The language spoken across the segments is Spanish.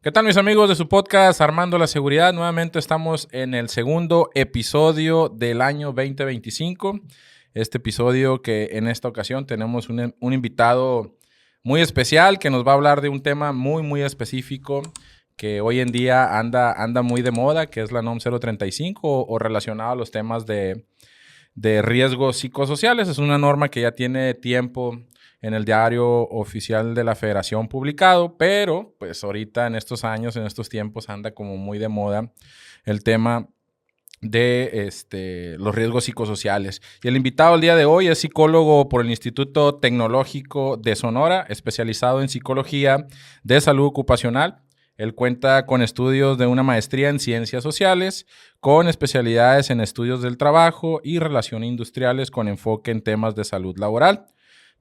¿Qué tal, mis amigos de su podcast Armando la Seguridad? Nuevamente estamos en el segundo episodio del año 2025. Este episodio que en esta ocasión tenemos un invitado muy especial que nos va a hablar de un tema muy específico que hoy en día anda muy de moda, que es la NOM 035 o relacionado a los temas de riesgos psicosociales. Es una norma que ya tiene tiempo en el diario oficial de la Federación publicado, pero pues ahorita en estos años, en estos tiempos anda como muy de moda el tema de los riesgos psicosociales. Y el invitado el día de hoy es psicólogo por el Instituto Tecnológico de Sonora, especializado en psicología de salud ocupacional. Él cuenta con estudios de una maestría en ciencias sociales, con especialidades en estudios del trabajo y relaciones industriales con enfoque en temas de salud laboral.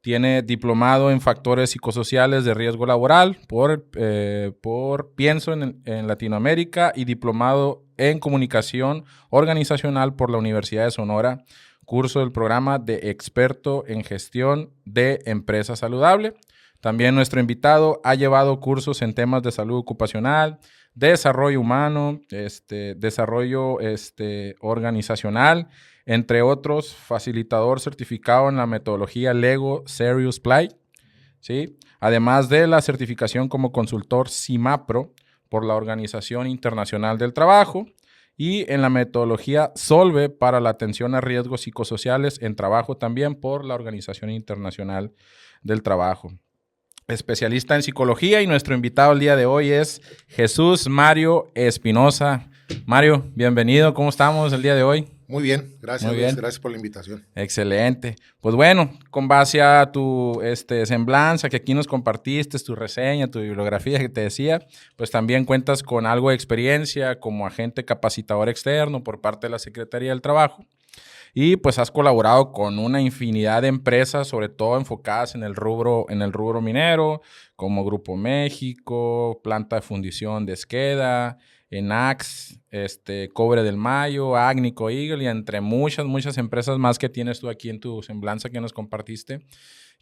Tiene diplomado en factores psicosociales de riesgo laboral por Pienso en Latinoamérica y diplomado en comunicación organizacional por la Universidad de Sonora, curso del programa de experto en gestión de empresa saludable. También nuestro invitado ha llevado cursos en temas de salud ocupacional, desarrollo humano, desarrollo organizacional, entre otros, facilitador certificado en la metodología Lego Serious Play, ¿sí? Además de la certificación como consultor CIMAPRO por la Organización Internacional del Trabajo y en la metodología Solve para la atención a riesgos psicosociales en trabajo también por la Organización Internacional del Trabajo. Especialista en psicología, y nuestro invitado el día de hoy es Jesús Mario Espinosa. Mario, bienvenido. ¿Cómo estamos el día de hoy? Muy bien, gracias Muy Luis, bien. gracias por la invitación. Excelente. Pues bueno, con base a tu semblanza que aquí nos compartiste, tu reseña, tu bibliografía que te decía, pues también cuentas con algo de experiencia como agente capacitador externo por parte de la Secretaría del Trabajo. Y pues has colaborado con una infinidad de empresas, sobre todo enfocadas en el rubro minero, como Grupo México, Planta de Fundición de Esqueda, Enax, Cobre del Mayo, Agnico Eagle y entre muchas empresas más que tienes tú aquí en tu semblanza que nos compartiste,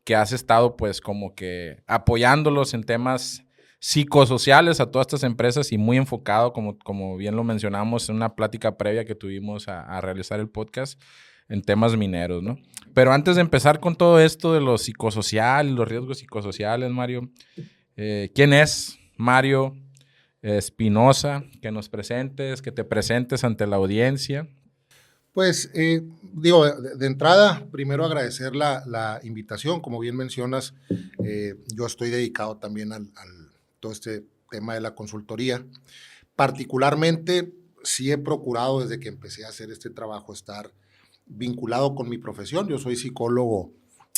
que has estado pues como que apoyándolos en temas psicosociales a todas estas empresas y muy enfocado, como bien lo mencionamos en una plática previa que tuvimos a realizar el podcast, en temas mineros, ¿no? Pero antes de empezar con todo esto de lo psicosocial, los riesgos psicosociales, Mario, ¿quién es Mario Espinosa? Que te presentes ante la audiencia. Pues de entrada, primero agradecer la invitación. Como bien mencionas, yo estoy dedicado también al todo este tema de la consultoría. Particularmente, sí he procurado desde que empecé a hacer este trabajo estar vinculado con mi profesión. Yo soy psicólogo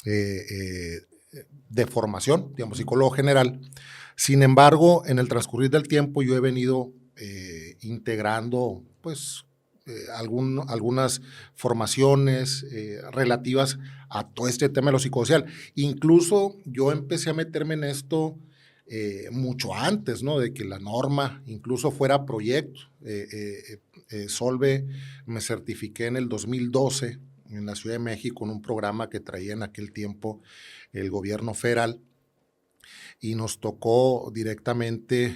de formación, digamos, psicólogo general. Sin embargo, en el transcurrir del tiempo yo he venido integrando, pues, algunas formaciones relativas a todo este tema de lo psicosocial. Incluso yo empecé a meterme en esto mucho antes, ¿no? De que la norma incluso fuera proyecto. Solve, me certifiqué en el 2012 en la Ciudad de México en un programa que traía en aquel tiempo el gobierno federal y nos tocó directamente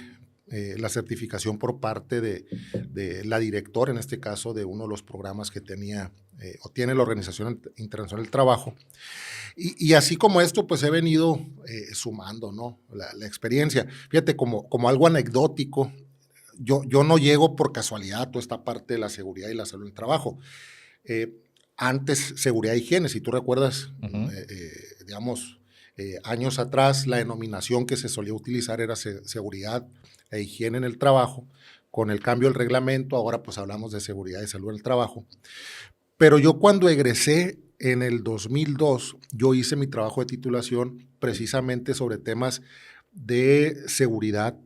la certificación por parte de la directora, en este caso, de uno de los programas que tenía o tiene la Organización Internacional del Trabajo. Y así como esto, pues he venido sumando, ¿no? La experiencia. Fíjate, como algo anecdótico, yo no llego por casualidad a toda esta parte de la seguridad y la salud en el trabajo. Antes, seguridad e higiene, si tú recuerdas, digamos, años atrás, la denominación que se solía utilizar era seguridad e higiene en el trabajo. Con el cambio del reglamento, ahora pues hablamos de seguridad y salud en el trabajo. Pero yo cuando egresé en el 2002, yo hice mi trabajo de titulación precisamente sobre temas de seguridad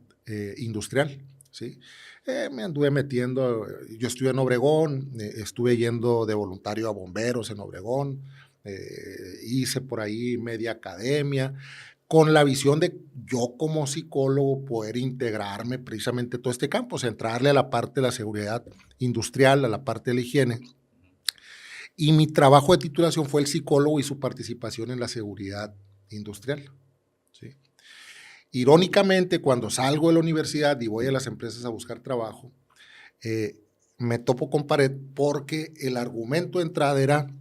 industrial, ¿sí? Me anduve metiendo, yo estuve en Obregón, estuve yendo de voluntario a bomberos en Obregón, hice por ahí media academia, con la visión de yo como psicólogo poder integrarme precisamente a todo este campo, centrarle a la parte de la seguridad industrial, a la parte de la higiene. Y mi trabajo de titulación fue el psicólogo y su participación en la seguridad industrial, ¿sí? Irónicamente, cuando salgo de la universidad y voy a las empresas a buscar trabajo, me topo con pared porque el argumento de entrada era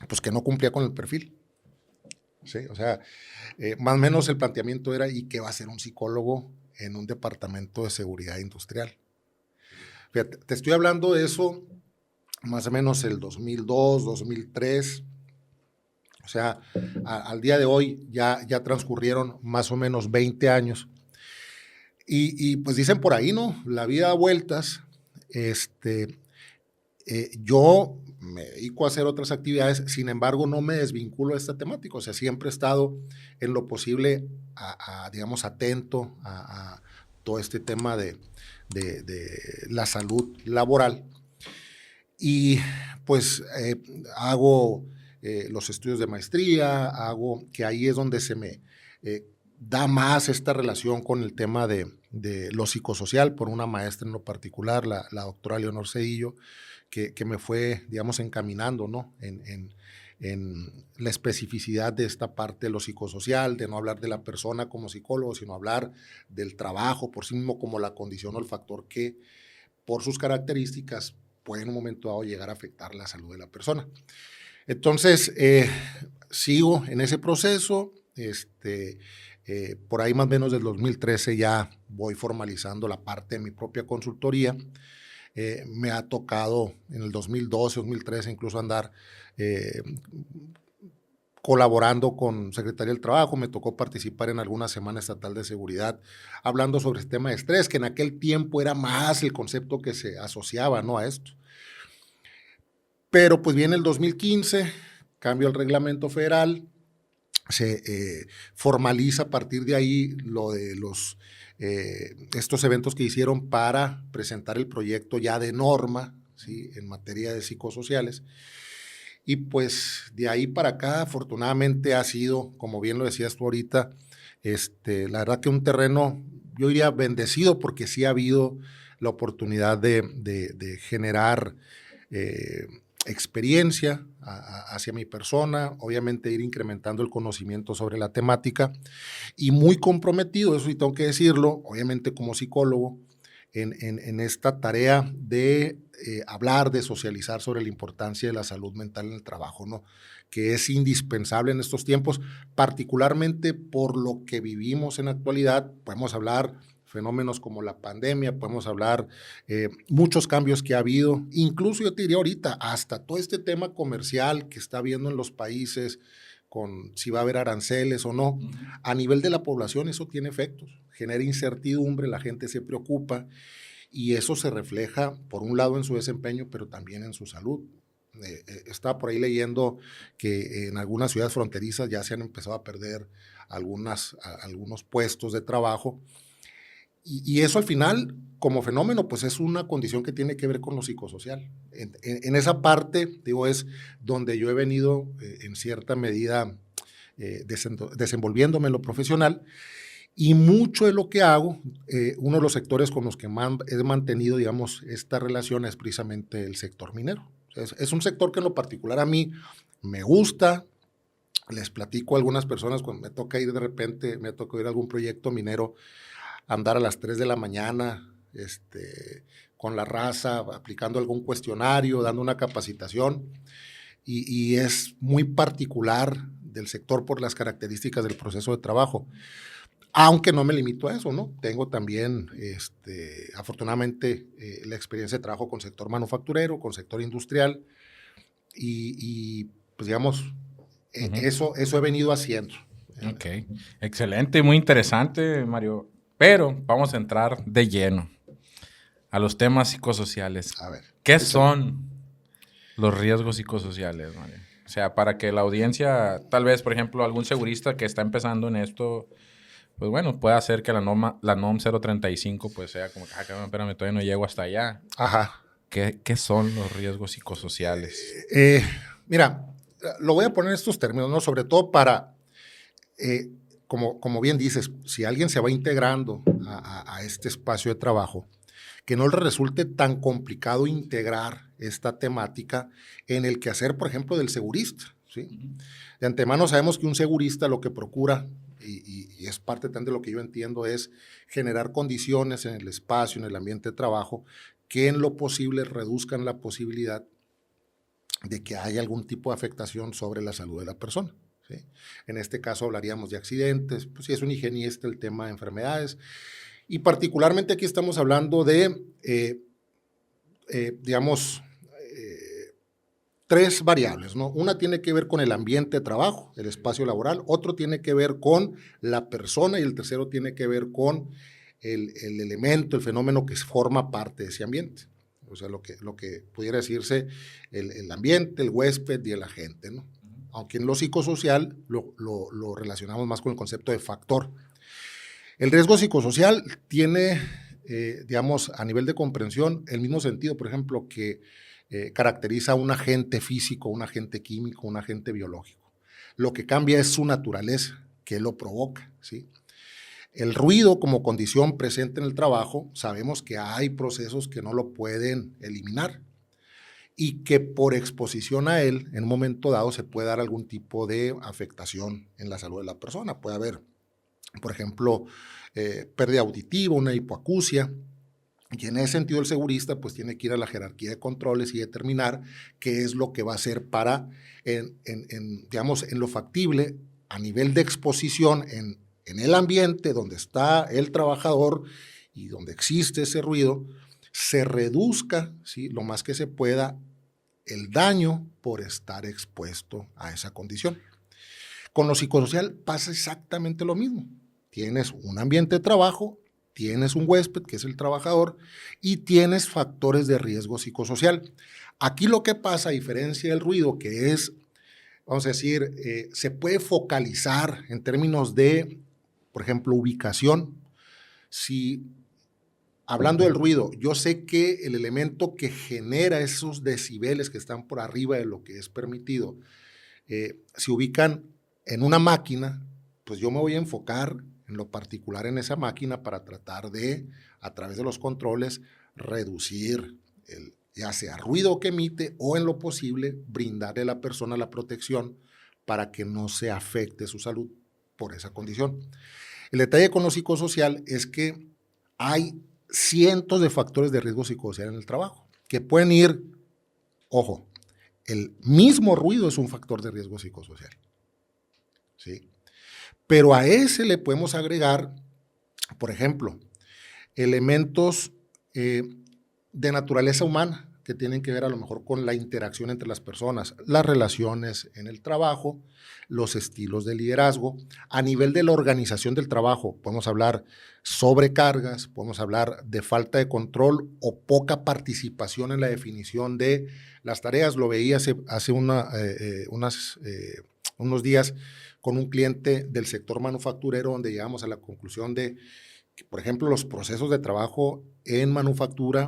pues que no cumplía con el perfil. ¿Sí? O sea, más o menos el planteamiento era, ¿y qué va a hacer un psicólogo en un departamento de seguridad industrial? Fíjate, te estoy hablando de eso más o menos el 2002, 2003. O sea, al día de hoy ya transcurrieron más o menos 20 años. Y pues dicen por ahí, ¿no? La vida da vueltas. Yo me dedico a hacer otras actividades, sin embargo, no me desvinculo de esta temática. O sea, siempre he estado en lo posible, digamos, atento a todo este tema de la salud laboral. Y pues hago los estudios de maestría, que ahí es donde se me da más esta relación con el tema de lo psicosocial, por una maestra en lo particular, la doctora Leonor Cedillo, que me fue, digamos, encaminando, ¿no? en la especificidad de esta parte de lo psicosocial, de no hablar de la persona como psicólogo, sino hablar del trabajo por sí mismo como la condición o el factor que, por sus características, puede en un momento dado llegar a afectar la salud de la persona. Entonces, sigo en ese proceso. Por ahí más o menos del 2013 ya voy formalizando la parte de mi propia consultoría. Me ha tocado en el 2012, 2013 incluso andar colaborando con Secretaría del Trabajo. Me tocó participar en alguna semana estatal de seguridad hablando sobre el tema de estrés, que en aquel tiempo era más el concepto que se asociaba, ¿no?, a esto. Pero pues viene el 2015, cambio el reglamento federal, se formaliza a partir de ahí lo de estos eventos que hicieron para presentar el proyecto ya de norma, ¿sí?, en materia de psicosociales. Y pues de ahí para acá, afortunadamente ha sido, como bien lo decías tú ahorita, la verdad que un terreno, yo diría bendecido, porque sí ha habido la oportunidad de generar experiencia hacia mi persona, obviamente ir incrementando el conocimiento sobre la temática, y muy comprometido, eso sí tengo que decirlo, obviamente como psicólogo, en esta tarea de hablar, de socializar sobre la importancia de la salud mental en el trabajo, ¿no?, que es indispensable en estos tiempos, particularmente por lo que vivimos en la actualidad. Podemos hablar fenómenos como la pandemia, podemos hablar muchos cambios que ha habido, incluso yo te diría ahorita, hasta todo este tema comercial que está habiendo en los países, con si va a haber aranceles o no. A nivel de la población eso tiene efectos, genera incertidumbre, la gente se preocupa, y eso se refleja por un lado en su desempeño, pero también en su salud. Estaba por ahí leyendo que en algunas ciudades fronterizas ya se han empezado a perder algunos puestos de trabajo, y eso al final, como fenómeno, pues es una condición que tiene que ver con lo psicosocial. En esa parte, digo, es donde yo he venido en cierta medida desenvolviéndome en lo profesional, y mucho de lo que hago, uno de los sectores con los que más he mantenido, digamos, esta relación es precisamente el sector minero. Es un sector que en lo particular a mí me gusta. Les platico a algunas personas cuando me toca ir de repente, me toca ir a algún proyecto minero, andar a las 3 de la mañana con la raza, aplicando algún cuestionario, dando una capacitación, y es muy particular del sector por las características del proceso de trabajo. Aunque no me limito a eso, ¿no? Tengo también, afortunadamente, la experiencia de trabajo con sector manufacturero, con sector industrial, y pues digamos, eso he venido haciendo. Ok, excelente, muy interesante, Mario. Pero vamos a entrar de lleno a los temas psicosociales. A ver. ¿Qué son los riesgos psicosociales, Mario? O sea, para que la audiencia, tal vez, por ejemplo, algún segurista que está empezando en esto, pues bueno, puede hacer que la NOM 035 pues sea como, espérame, todavía no llego hasta allá. Ajá. ¿Qué son los riesgos psicosociales? Mira, lo voy a poner en estos términos, ¿no? Sobre todo para, como bien dices, si alguien se va integrando a este espacio de trabajo, que no le resulte tan complicado integrar esta temática en el quehacer, por ejemplo, del segurista, ¿sí? De antemano sabemos que un segurista lo que procura y es parte también de lo que yo entiendo, es generar condiciones en el espacio, en el ambiente de trabajo, que en lo posible reduzcan la posibilidad de que haya algún tipo de afectación sobre la salud de la persona, ¿sí? En este caso hablaríamos de accidentes, pues si es un higienista, el tema de enfermedades, y particularmente aquí estamos hablando de, digamos, tres variables, ¿no? Una tiene que ver con el ambiente de trabajo, el espacio laboral, otro tiene que ver con la persona y el tercero tiene que ver con el elemento, el fenómeno que forma parte de ese ambiente. O sea, lo que pudiera decirse el ambiente, el huésped y el agente, ¿no? Aunque en lo psicosocial lo relacionamos más con el concepto de factor. El riesgo psicosocial tiene, digamos, a nivel de comprensión, el mismo sentido, por ejemplo, que caracteriza a un agente físico, un agente químico, un agente biológico. Lo que cambia es su naturaleza, que lo provoca, ¿sí? El ruido como condición presente en el trabajo, sabemos que hay procesos que no lo pueden eliminar y que por exposición a él, en un momento dado, se puede dar algún tipo de afectación en la salud de la persona. Puede haber, por ejemplo, pérdida auditiva, una hipoacusia, y en ese sentido el segurista pues tiene que ir a la jerarquía de controles y determinar qué es lo que va a hacer para, digamos, en lo factible, a nivel de exposición en el ambiente donde está el trabajador y donde existe ese ruido, se reduzca, ¿sí?, lo más que se pueda el daño por estar expuesto a esa condición. Con lo psicosocial pasa exactamente lo mismo. Tienes un ambiente de trabajo, tienes un huésped, que es el trabajador, y tienes factores de riesgo psicosocial. Aquí lo que pasa, a diferencia del ruido, que es, vamos a decir, se puede focalizar en términos de, por ejemplo, ubicación. Si, hablando del ruido, yo sé que el elemento que genera esos decibeles que están por arriba de lo que es permitido, se ubican en una máquina, pues yo me voy a enfocar en lo particular en esa máquina para tratar de, a través de los controles, reducir ya sea ruido que emite o en lo posible brindarle a la persona la protección para que no se afecte su salud por esa condición. El detalle con lo psicosocial es que hay cientos de factores de riesgo psicosocial en el trabajo que pueden ir, ojo, el mismo ruido es un factor de riesgo psicosocial, ¿sí? Pero a ese le podemos agregar, por ejemplo, elementos de naturaleza humana que tienen que ver a lo mejor con la interacción entre las personas, las relaciones en el trabajo, los estilos de liderazgo. A nivel de la organización del trabajo, podemos hablar sobrecargas, podemos hablar de falta de control o poca participación en la definición de las tareas. Lo veía hace unos días con un cliente del sector manufacturero, donde llegamos a la conclusión de que, por ejemplo, los procesos de trabajo en manufactura,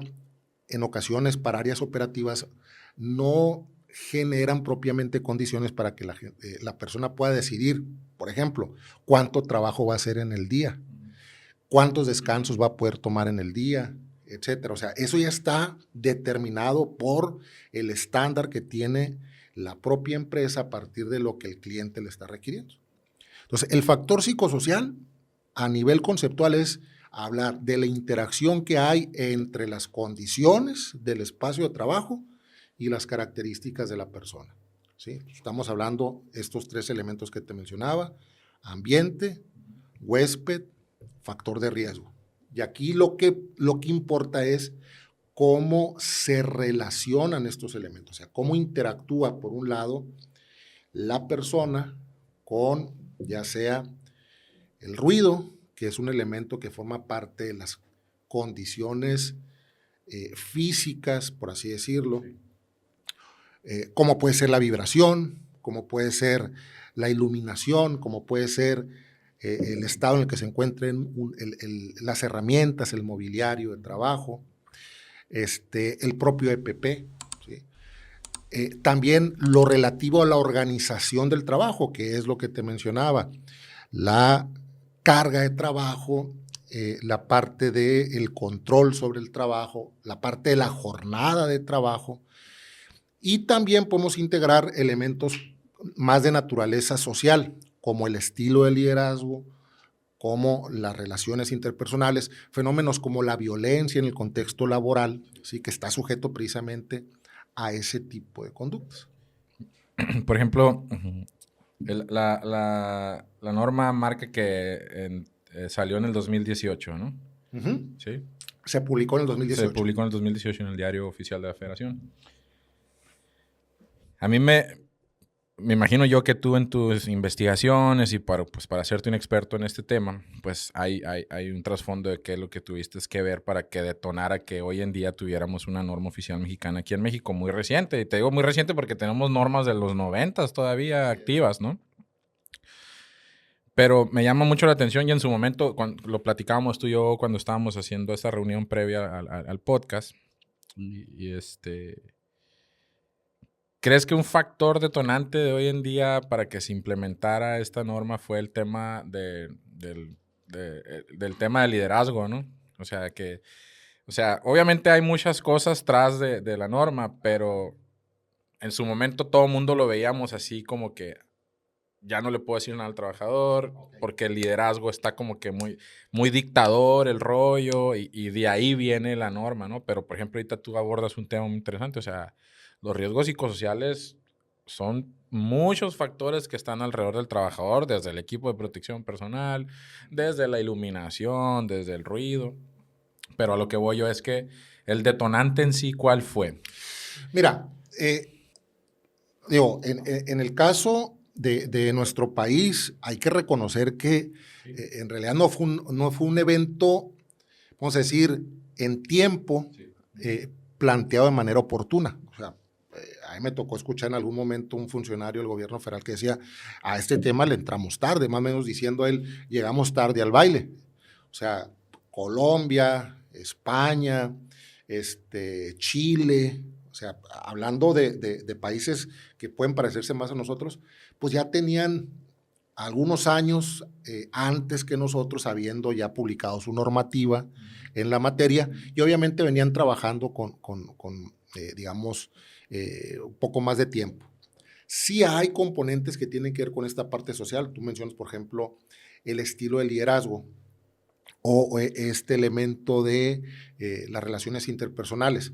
en ocasiones para áreas operativas, no generan propiamente condiciones para que la persona pueda decidir, por ejemplo, cuánto trabajo va a hacer en el día, cuántos descansos va a poder tomar en el día, etcétera. O sea, eso ya está determinado por el estándar que tiene la propia empresa a partir de lo que el cliente le está requiriendo. Entonces, el factor psicosocial a nivel conceptual es hablar de la interacción que hay entre las condiciones del espacio de trabajo y las características de la persona, ¿sí? Estamos hablando de estos tres elementos que te mencionaba: ambiente, huésped, factor de riesgo. Y aquí lo que importa es cómo se relacionan estos elementos, o sea, cómo interactúa, por un lado, la persona con, ya sea el ruido, que es un elemento que forma parte de las condiciones físicas, por así decirlo, como puede ser la vibración, como puede ser la iluminación, como puede ser el estado en el que se encuentren las herramientas, el mobiliario de trabajo, el propio EPP, ¿sí? También lo relativo a la organización del trabajo, que es lo que te mencionaba, la carga de trabajo, la parte del control sobre el trabajo, la parte de la jornada de trabajo, y también podemos integrar elementos más de naturaleza social. como el estilo de liderazgo, como las relaciones interpersonales, fenómenos como la violencia en el contexto laboral, ¿sí? Que está sujeto precisamente a ese tipo de conductas. Por ejemplo, la norma marca que salió en el 2018, ¿no? ¿Sí? Se publicó en el 2018. Se publicó en el 2018 en el Diario Oficial de la Federación. A mí me imagino yo que tú en tus investigaciones y para hacerte un experto en este tema, pues hay un trasfondo de qué es lo que tuviste que ver para que detonara que hoy en día tuviéramos una norma oficial mexicana aquí en México muy reciente. Y te digo muy reciente porque tenemos normas de los 90s todavía activas, ¿no? Pero me llama mucho la atención y en su momento, cuando lo platicábamos tú y yo cuando estábamos haciendo esta reunión previa al podcast, ¿crees que un factor detonante de hoy en día para que se implementara esta norma fue el tema del tema del liderazgo, ¿no? O sea, obviamente hay muchas cosas tras de la norma, pero en su momento todo el mundo lo veíamos así como que ya no le puedo decir nada al trabajador, porque el liderazgo está como que muy, muy dictador, el rollo, y de ahí viene la norma, ¿no? Pero, por ejemplo, ahorita tú abordas un tema muy interesante, o sea, los riesgos psicosociales son muchos factores que están alrededor del trabajador, desde el equipo de protección personal, desde la iluminación, desde el ruido. Pero a lo que voy yo es que el detonante en sí, ¿cuál fue? Mira, en el caso de nuestro país, hay que reconocer que en realidad no fue un evento, vamos a decir, en tiempo planteado de manera oportuna. O sea, a mí me tocó escuchar en algún momento un funcionario del gobierno federal que decía, a este tema le entramos tarde, más o menos diciendo él, llegamos tarde al baile. O sea, Colombia, España, Chile, o sea, hablando de países que pueden parecerse más a nosotros, pues ya tenían algunos años antes que nosotros, habiendo ya publicado su normativa en la materia, y obviamente venían trabajando con digamos, un poco más de tiempo. Sí hay componentes que tienen que ver con esta parte social. Tú mencionas, por ejemplo, el estilo de liderazgo o este elemento de las relaciones interpersonales.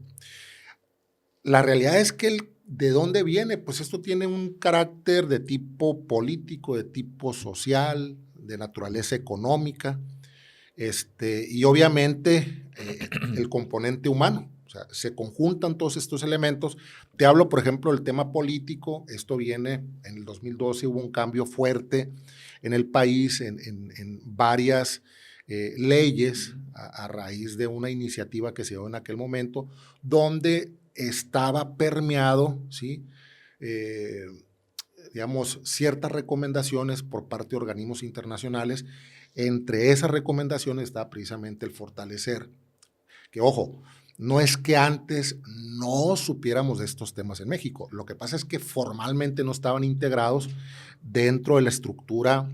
La realidad es que ¿de dónde viene? Pues esto tiene un carácter de tipo político, de tipo social, de naturaleza económica, y obviamente el componente humano. O sea, se conjuntan todos estos elementos. Te hablo, por ejemplo, del tema político. Esto viene, en el 2012 hubo un cambio fuerte en el país, en varias leyes a raíz de una iniciativa que se dio en aquel momento, donde estaba permeado, ¿sí? Digamos, ciertas recomendaciones por parte de organismos internacionales. Entre esas recomendaciones está precisamente el fortalecer, que ojo, no es que antes no supiéramos de estos temas en México, lo que pasa es que formalmente no estaban integrados dentro de la estructura,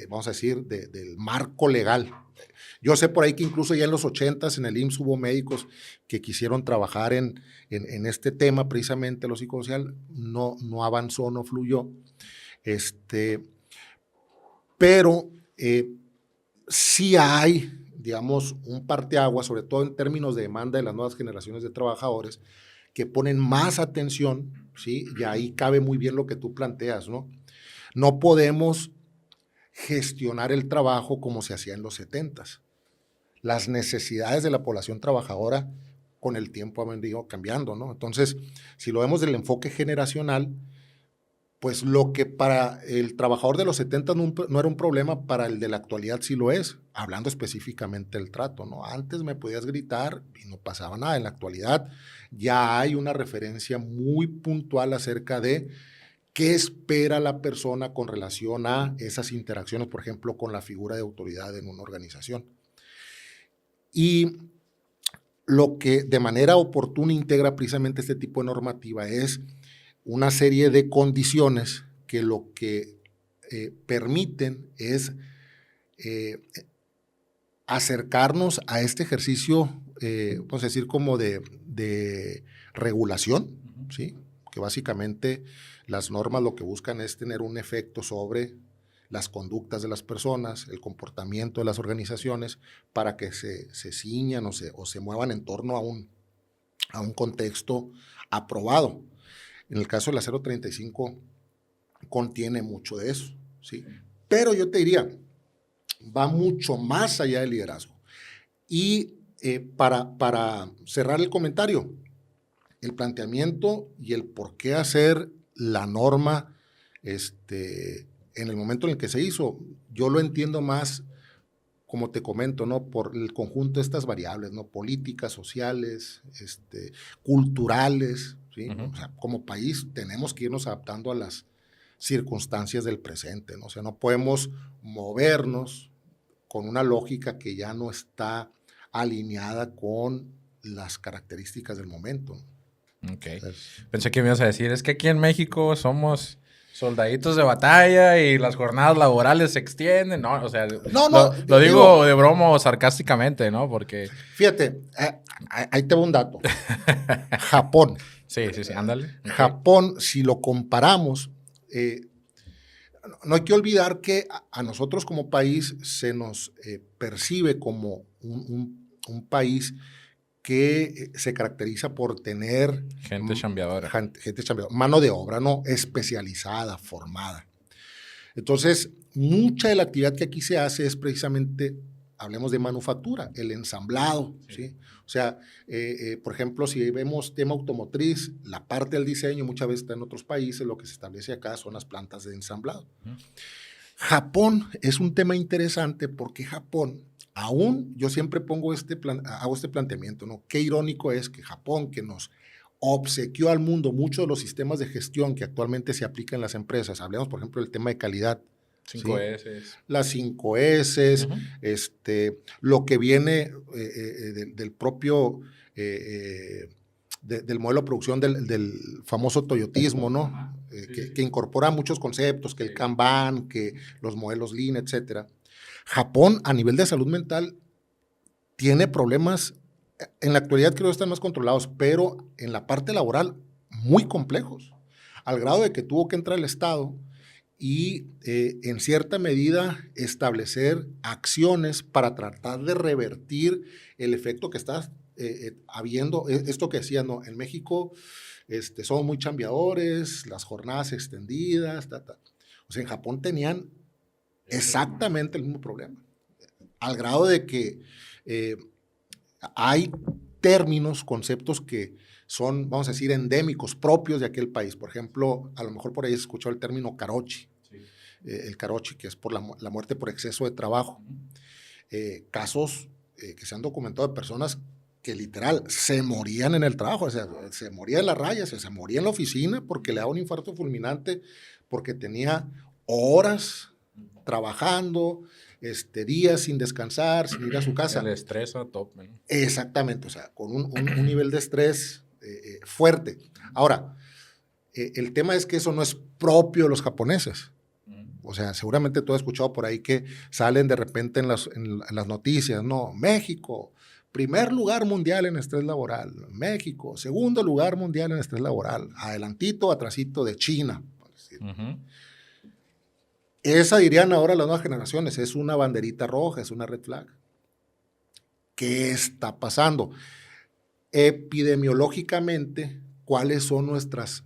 vamos a decir, del marco legal. Yo sé por ahí que incluso ya en los 80s en el IMSS hubo médicos que quisieron trabajar en este tema, precisamente lo psicosocial, no avanzó, no fluyó. Pero sí hay, digamos, un parteaguas, sobre todo en términos de demanda de las nuevas generaciones de trabajadores, que ponen más atención, ¿sí? Y ahí cabe muy bien lo que tú planteas, ¿no? No podemos gestionar el trabajo como se hacía en los 70s. Las necesidades de la población trabajadora con el tiempo han venido cambiando, ¿no? Entonces, si lo vemos del enfoque generacional, pues lo que para el trabajador de los 70 no era un problema, para el de la actualidad sí lo es, hablando específicamente del trato, ¿no? Antes me podías gritar y no pasaba nada. En la actualidad ya hay una referencia muy puntual acerca de qué espera la persona con relación a esas interacciones, por ejemplo, con la figura de autoridad en una organización. Y lo que de manera oportuna integra precisamente este tipo de normativa es una serie de condiciones que lo que permiten es acercarnos a este ejercicio, vamos a decir, como de regulación, ¿sí? Que básicamente las normas lo que buscan es tener un efecto sobre las conductas de las personas, el comportamiento de las organizaciones, para que se ciñan o se muevan en torno a un contexto aprobado. En el caso del acero 35 contiene mucho de eso, ¿sí? Pero yo te diría, va mucho más allá del liderazgo. Y para cerrar el comentario, el planteamiento y el por qué hacer la norma en el momento en el que se hizo, yo lo entiendo más, como te comento, ¿no? Por el conjunto de estas variables, ¿no? Políticas, sociales, culturales, ¿sí? O sea, como país tenemos que irnos adaptando a las circunstancias del presente, ¿no? O sea, no podemos movernos con una lógica que ya no está alineada con las características del momento. Ok. Pensé que me ibas a decir, es que aquí en México somos soldaditos de batalla y las jornadas laborales se extienden, ¿no? O sea, lo digo de broma o sarcásticamente, ¿no? Porque... Fíjate, ahí te va un dato. Japón. Sí, ándale. Okay. Japón, si lo comparamos, no hay que olvidar que a nosotros como país se nos percibe como un país que se caracteriza por tener... Gente chambeadora. Gente chambeadora, mano de obra, ¿no? Especializada, formada. Entonces, mucha de la actividad que aquí se hace es precisamente, hablemos de manufactura, el ensamblado, ¿sí? O sea, por ejemplo, si vemos tema automotriz, la parte del diseño muchas veces está en otros países, lo que se establece acá son las plantas de ensamblado. Japón es un tema interesante porque Japón, aún yo siempre hago este planteamiento, ¿no? Qué irónico es que Japón, que nos obsequió al mundo muchos de los sistemas de gestión que actualmente se aplican en las empresas, hablemos por ejemplo del tema de calidad, 5S. ¿sí? Las 5S, lo que viene del propio, del modelo de producción del famoso toyotismo, ¿no? Que incorpora muchos conceptos, que el Kanban, que los modelos Lean, etcétera. Japón, a nivel de salud mental, tiene problemas, en la actualidad creo que están más controlados, pero en la parte laboral, muy complejos, al grado de que tuvo que entrar el Estado y en cierta medida establecer acciones para tratar de revertir el efecto que está habiendo, esto que decía, ¿no? En México somos muy chambeadores, las jornadas extendidas, O sea, en Japón tenían exactamente el mismo problema, al grado de que hay términos, conceptos que son, vamos a decir, endémicos, propios de aquel país. Por ejemplo, a lo mejor por ahí se escuchó el término karochi. Sí. El karochi, que es por la muerte por exceso de trabajo. Casos que se han documentado de personas que literal se morían en el trabajo, o sea, se moría en la raya, se moría en la oficina porque le daba un infarto fulminante, porque tenía horas trabajando, días sin descansar, sin ir a su casa. El estrés a tope, ¿no? Exactamente, o sea, con un nivel de estrés fuerte. Ahora, el tema es que eso no es propio de los japoneses. O sea, seguramente tú has escuchado por ahí que salen de repente en las noticias, ¿no? México, primer lugar mundial en estrés laboral. México, segundo lugar mundial en estrés laboral. Adelantito, atrasito de China, por decir. Esa, dirían ahora las nuevas generaciones, es una banderita roja, es una red flag. ¿Qué está pasando? Epidemiológicamente, ¿cuáles son nuestros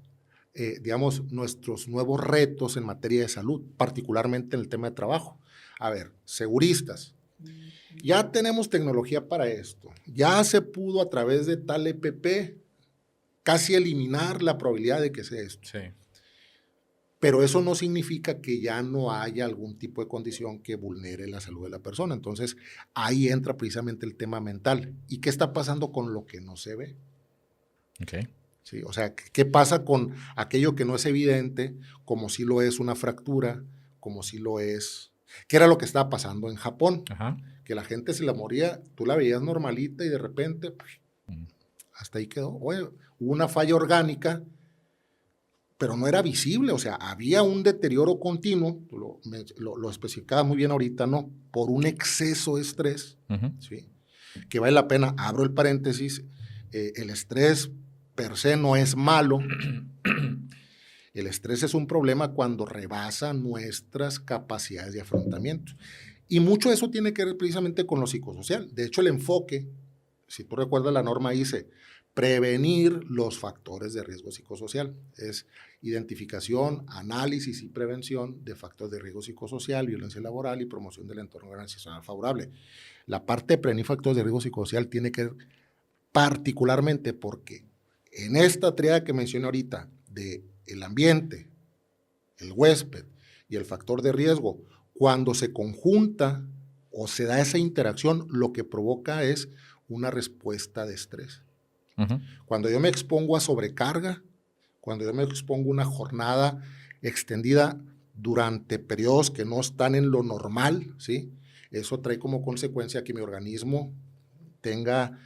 nuevos retos en materia de salud, particularmente en el tema de trabajo? A ver, seguristas. Ya tenemos tecnología para esto. Ya se pudo a través de tal EPP casi eliminar la probabilidad de que sea esto. Sí. Pero eso no significa que ya no haya algún tipo de condición que vulnere la salud de la persona. Entonces, ahí entra precisamente el tema mental. ¿Y qué está pasando con lo que no se ve? Okay. ¿Sí? O sea, ¿qué pasa con aquello que no es evidente, como si lo es una fractura, como si lo es... ¿Qué era lo que estaba pasando en Japón? Ajá. Que la gente se la moría, tú la veías normalita y de repente, hasta ahí quedó. Oye, hubo una falla orgánica, pero no era visible, o sea, había un deterioro continuo, lo especificaba muy bien ahorita, ¿no? Por un exceso de estrés, ¿sí? Que vale la pena, abro el paréntesis, el estrés per se no es malo, El estrés es un problema cuando rebasa nuestras capacidades de afrontamiento. Y mucho de eso tiene que ver precisamente con lo psicosocial. De hecho, el enfoque, si tú recuerdas, la norma dice prevenir los factores de riesgo psicosocial. Es identificación, análisis y prevención de factores de riesgo psicosocial, violencia laboral y promoción del entorno organizacional favorable. La parte de prevenir factores de riesgo psicosocial tiene que ver particularmente porque en esta tríada que mencioné ahorita de el ambiente, el huésped y el factor de riesgo, cuando se conjunta o se da esa interacción, lo que provoca es una respuesta de estrés. Uh-huh. Cuando yo me expongo a sobrecarga, cuando yo me expongo a una jornada extendida durante periodos que no están en lo normal, ¿sí? Eso trae como consecuencia que mi organismo tenga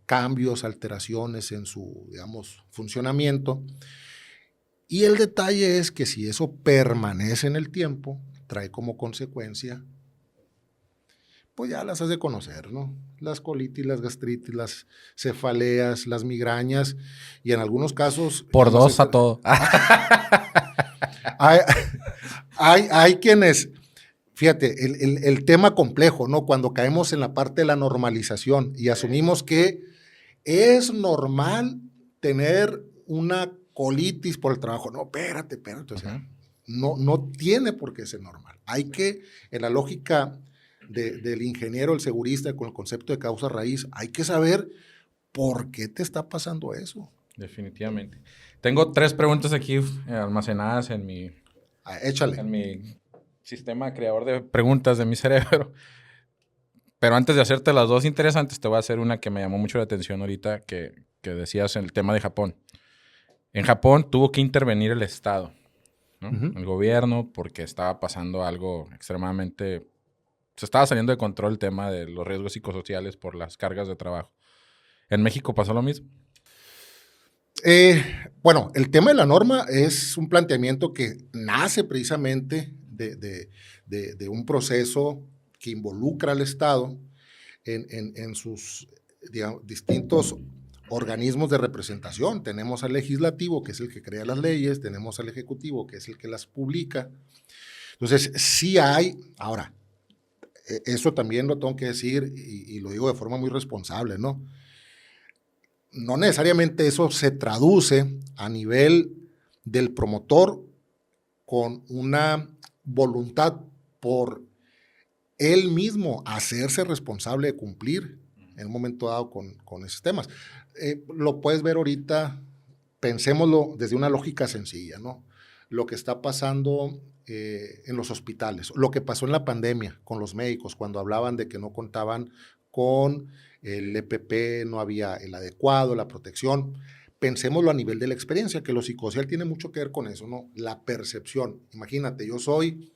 cambios, alteraciones en su, digamos, funcionamiento. Y el detalle es que si eso permanece en el tiempo, trae como consecuencia, pues ya las has de conocer, ¿no? Las colitis, las gastritis, las cefaleas, las migrañas y en algunos casos... Por dos a todo. hay quienes... Fíjate, el tema complejo, ¿no? Cuando caemos en la parte de la normalización y asumimos que es normal tener una colitis por el trabajo. No, espérate. O sea, no tiene por qué ser normal. Hay que, en la lógica del ingeniero, el segurista, con el concepto de causa raíz, hay que saber por qué te está pasando eso. Definitivamente. Tengo 3 preguntas aquí almacenadas en mi... Échale. En mi sistema creador de preguntas de mi cerebro. Pero antes de hacerte las 2 interesantes, te voy a hacer una que me llamó mucho la atención ahorita, que decías en el tema de Japón. En Japón tuvo que intervenir el Estado, ¿no? Uh-huh. El gobierno, porque estaba pasando algo extremadamente... Se estaba saliendo de control el tema de los riesgos psicosociales por las cargas de trabajo. ¿En México pasó lo mismo? Bueno, el tema de la norma es un planteamiento que nace precisamente de un proceso que involucra al Estado en sus, digamos, distintos organismos de representación. Tenemos al legislativo, que es el que crea las leyes, tenemos al ejecutivo, que es el que las publica. Entonces, sí hay, ahora, eso también lo tengo que decir y lo digo de forma muy responsable, ¿no? No necesariamente eso se traduce a nivel del promotor con una voluntad por él mismo hacerse responsable de cumplir en un momento dado con esos temas. Lo puedes ver ahorita, pensémoslo desde una lógica sencilla, ¿no? Lo que está pasando en los hospitales, lo que pasó en la pandemia con los médicos, cuando hablaban de que no contaban con el EPP, no había el adecuado, la protección. Pensémoslo a nivel de la experiencia, que lo psicosocial tiene mucho que ver con eso, ¿no? La percepción. Imagínate, yo soy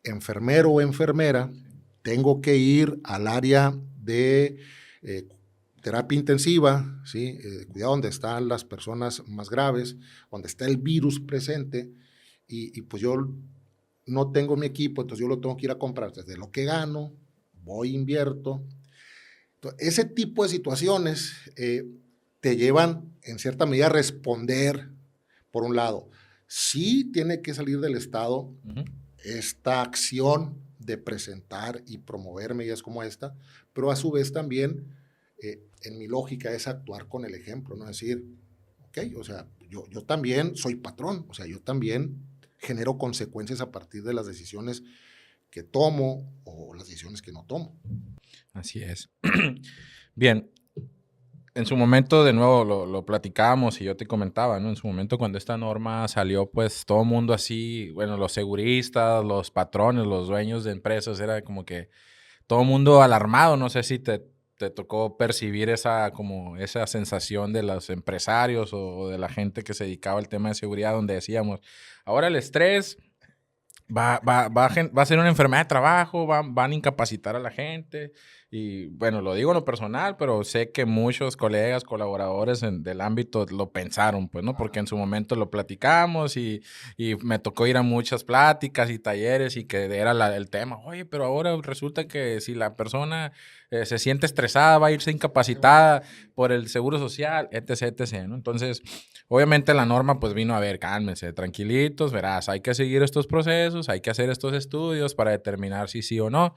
enfermero o enfermera, tengo que ir al área de terapia intensiva, ¿sí? Cuidado donde están las personas más graves, donde está el virus presente, y pues yo no tengo mi equipo, entonces yo lo tengo que ir a comprar desde lo que gano, voy, invierto. Entonces, ese tipo de situaciones te llevan en cierta medida a responder, por un lado, sí tiene que salir del Estado esta acción de presentar y promover medidas como esta, pero a su vez también, en mi lógica, es actuar con el ejemplo, ¿no? Es decir, ok, o sea, yo también soy patrón, o sea, yo también genero consecuencias a partir de las decisiones que tomo o las decisiones que no tomo. Así es. Bien, en su momento, de nuevo, lo platicábamos y yo te comentaba, ¿no? En su momento, cuando esta norma salió, pues todo el mundo así, bueno, los seguristas, los patrones, los dueños de empresas, era como que todo el mundo alarmado. No sé si te tocó percibir esa sensación de los empresarios o de la gente que se dedicaba al tema de seguridad, donde decíamos, ahora el estrés va a ser una enfermedad de trabajo, van a incapacitar a la gente. Y bueno, lo digo en lo personal, pero sé que muchos colegas, colaboradores del ámbito lo pensaron, pues, ¿no? Porque en su momento lo platicamos y me tocó ir a muchas pláticas y talleres y que era el tema. Oye, pero ahora resulta que si la persona se siente estresada, va a irse incapacitada por el seguro social, etc., etc., ¿no? Entonces, obviamente la norma pues vino a ver, cálmense, tranquilitos, verás, hay que seguir estos procesos, hay que hacer estos estudios para determinar si sí o no.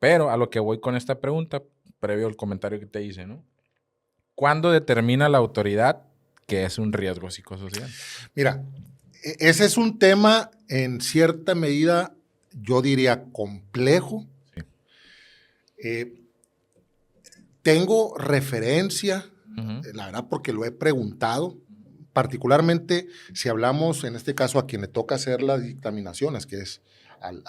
Pero a lo que voy con esta pregunta, previo al comentario que te hice, ¿no? ¿Cuándo determina la autoridad que es un riesgo psicosocial? Mira, ese es un tema en cierta medida, yo diría, complejo. Sí. Tengo referencia, Uh-huh. la verdad, porque lo he preguntado, particularmente si hablamos, en este caso, a quien le toca hacer las dictaminaciones, que es al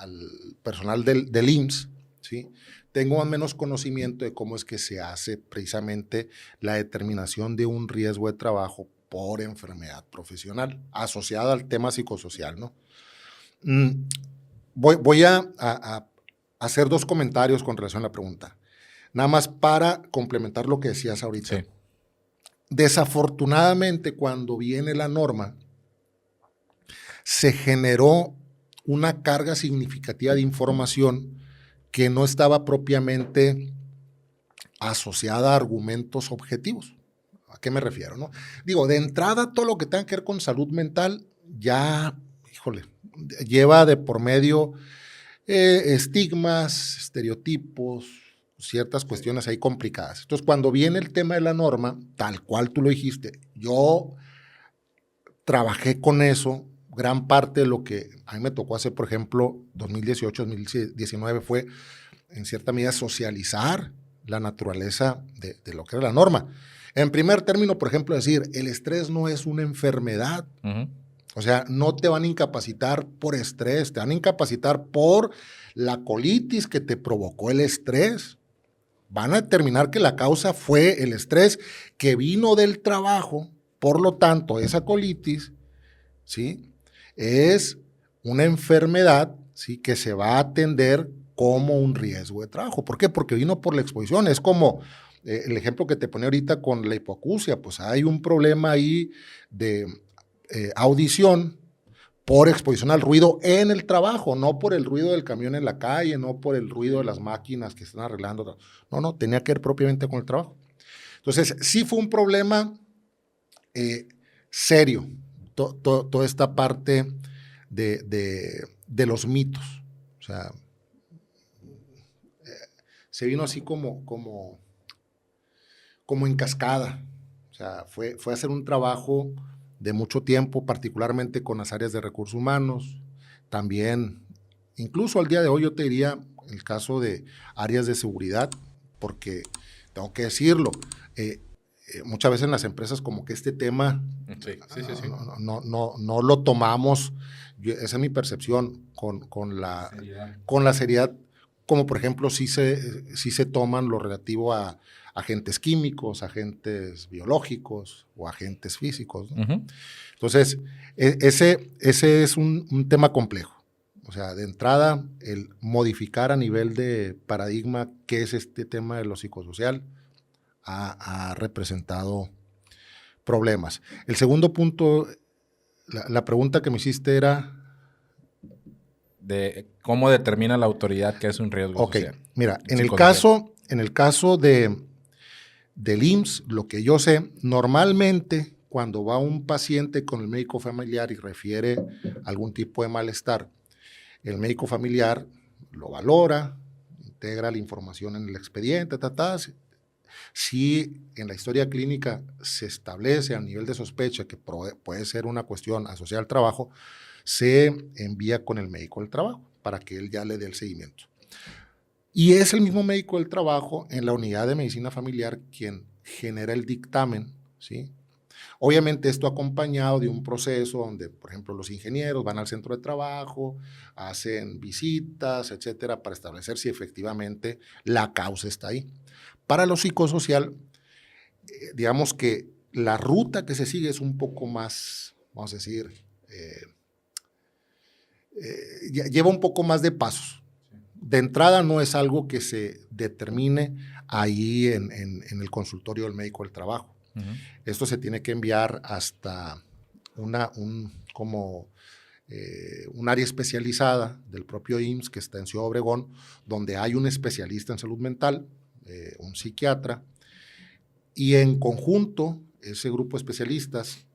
personal del IMSS, ¿sí? Tengo más o menos conocimiento de cómo es que se hace precisamente la determinación de un riesgo de trabajo por enfermedad profesional asociada al tema psicosocial, ¿no? Voy a hacer dos comentarios con relación a la pregunta. Nada más para complementar lo que decías ahorita. Sí. Desafortunadamente, cuando viene la norma, se generó una carga significativa de información que no estaba propiamente asociada a argumentos objetivos. ¿A qué me refiero? ¿No? Digo, de entrada, todo lo que tenga que ver con salud mental ya, híjole, lleva de por medio estigmas, estereotipos, ciertas cuestiones ahí complicadas. Entonces, cuando viene el tema de la norma, tal cual tú lo dijiste, yo trabajé con eso. Gran parte de lo que a mí me tocó hacer, por ejemplo, 2018, 2019, fue en cierta medida socializar la naturaleza de lo que era la norma. En primer término, por ejemplo, decir, el estrés no es una enfermedad. Uh-huh. O sea, no te van a incapacitar por estrés, te van a incapacitar por la colitis que te provocó el estrés. Van a determinar que la causa fue el estrés que vino del trabajo, por lo tanto, esa colitis, ¿sí?, es una enfermedad, ¿sí?, que se va a atender como un riesgo de trabajo. ¿Por qué? Porque vino por la exposición. Es como el ejemplo que te ponía ahorita con la hipoacusia, pues hay un problema ahí de audición por exposición al ruido en el trabajo, no por el ruido del camión en la calle, no por el ruido de las máquinas que están arreglando. No, tenía que ver propiamente con el trabajo. Entonces, sí fue un problema serio, toda esta parte de los mitos. O sea, se vino así como en cascada. O sea, fue hacer un trabajo de mucho tiempo, particularmente con las áreas de recursos humanos, también, incluso al día de hoy yo te diría el caso de áreas de seguridad, porque tengo que decirlo, muchas veces en las empresas como que este tema sí. No lo tomamos, esa es mi percepción, con la seriedad, como por ejemplo sí se toman lo relativo a agentes químicos, agentes biológicos o agentes físicos, ¿no? Uh-huh. Entonces, ese es un tema complejo. O sea, de entrada, el modificar a nivel de paradigma qué es este tema de lo psicosocial ha representado problemas. El segundo punto, la pregunta que me hiciste era... de cómo determina la autoridad que es un riesgo social. Mira, en el caso del IMSS, lo que yo sé, normalmente cuando va un paciente con el médico familiar y refiere algún tipo de malestar, el médico familiar lo valora, integra la información en el expediente, Si en la historia clínica se establece a nivel de sospecha que puede ser una cuestión asociada al trabajo, se envía con el médico del trabajo para que él ya le dé el seguimiento. Y es el mismo médico del trabajo en la unidad de medicina familiar quien genera el dictamen, ¿sí? Obviamente esto acompañado de un proceso donde, por ejemplo, los ingenieros van al centro de trabajo, hacen visitas, etcétera, para establecer si efectivamente la causa está ahí. Para lo psicosocial, digamos que la ruta que se sigue es un poco más, vamos a decir, lleva un poco más de pasos. de entrada no es algo que se determine ahí en el consultorio del médico del trabajo. Esto se tiene que enviar hasta un área especializada del propio IMSS que está en Ciudad Obregón, donde hay un especialista en salud mental, un psiquiatra, y en conjunto ese grupo de especialistas,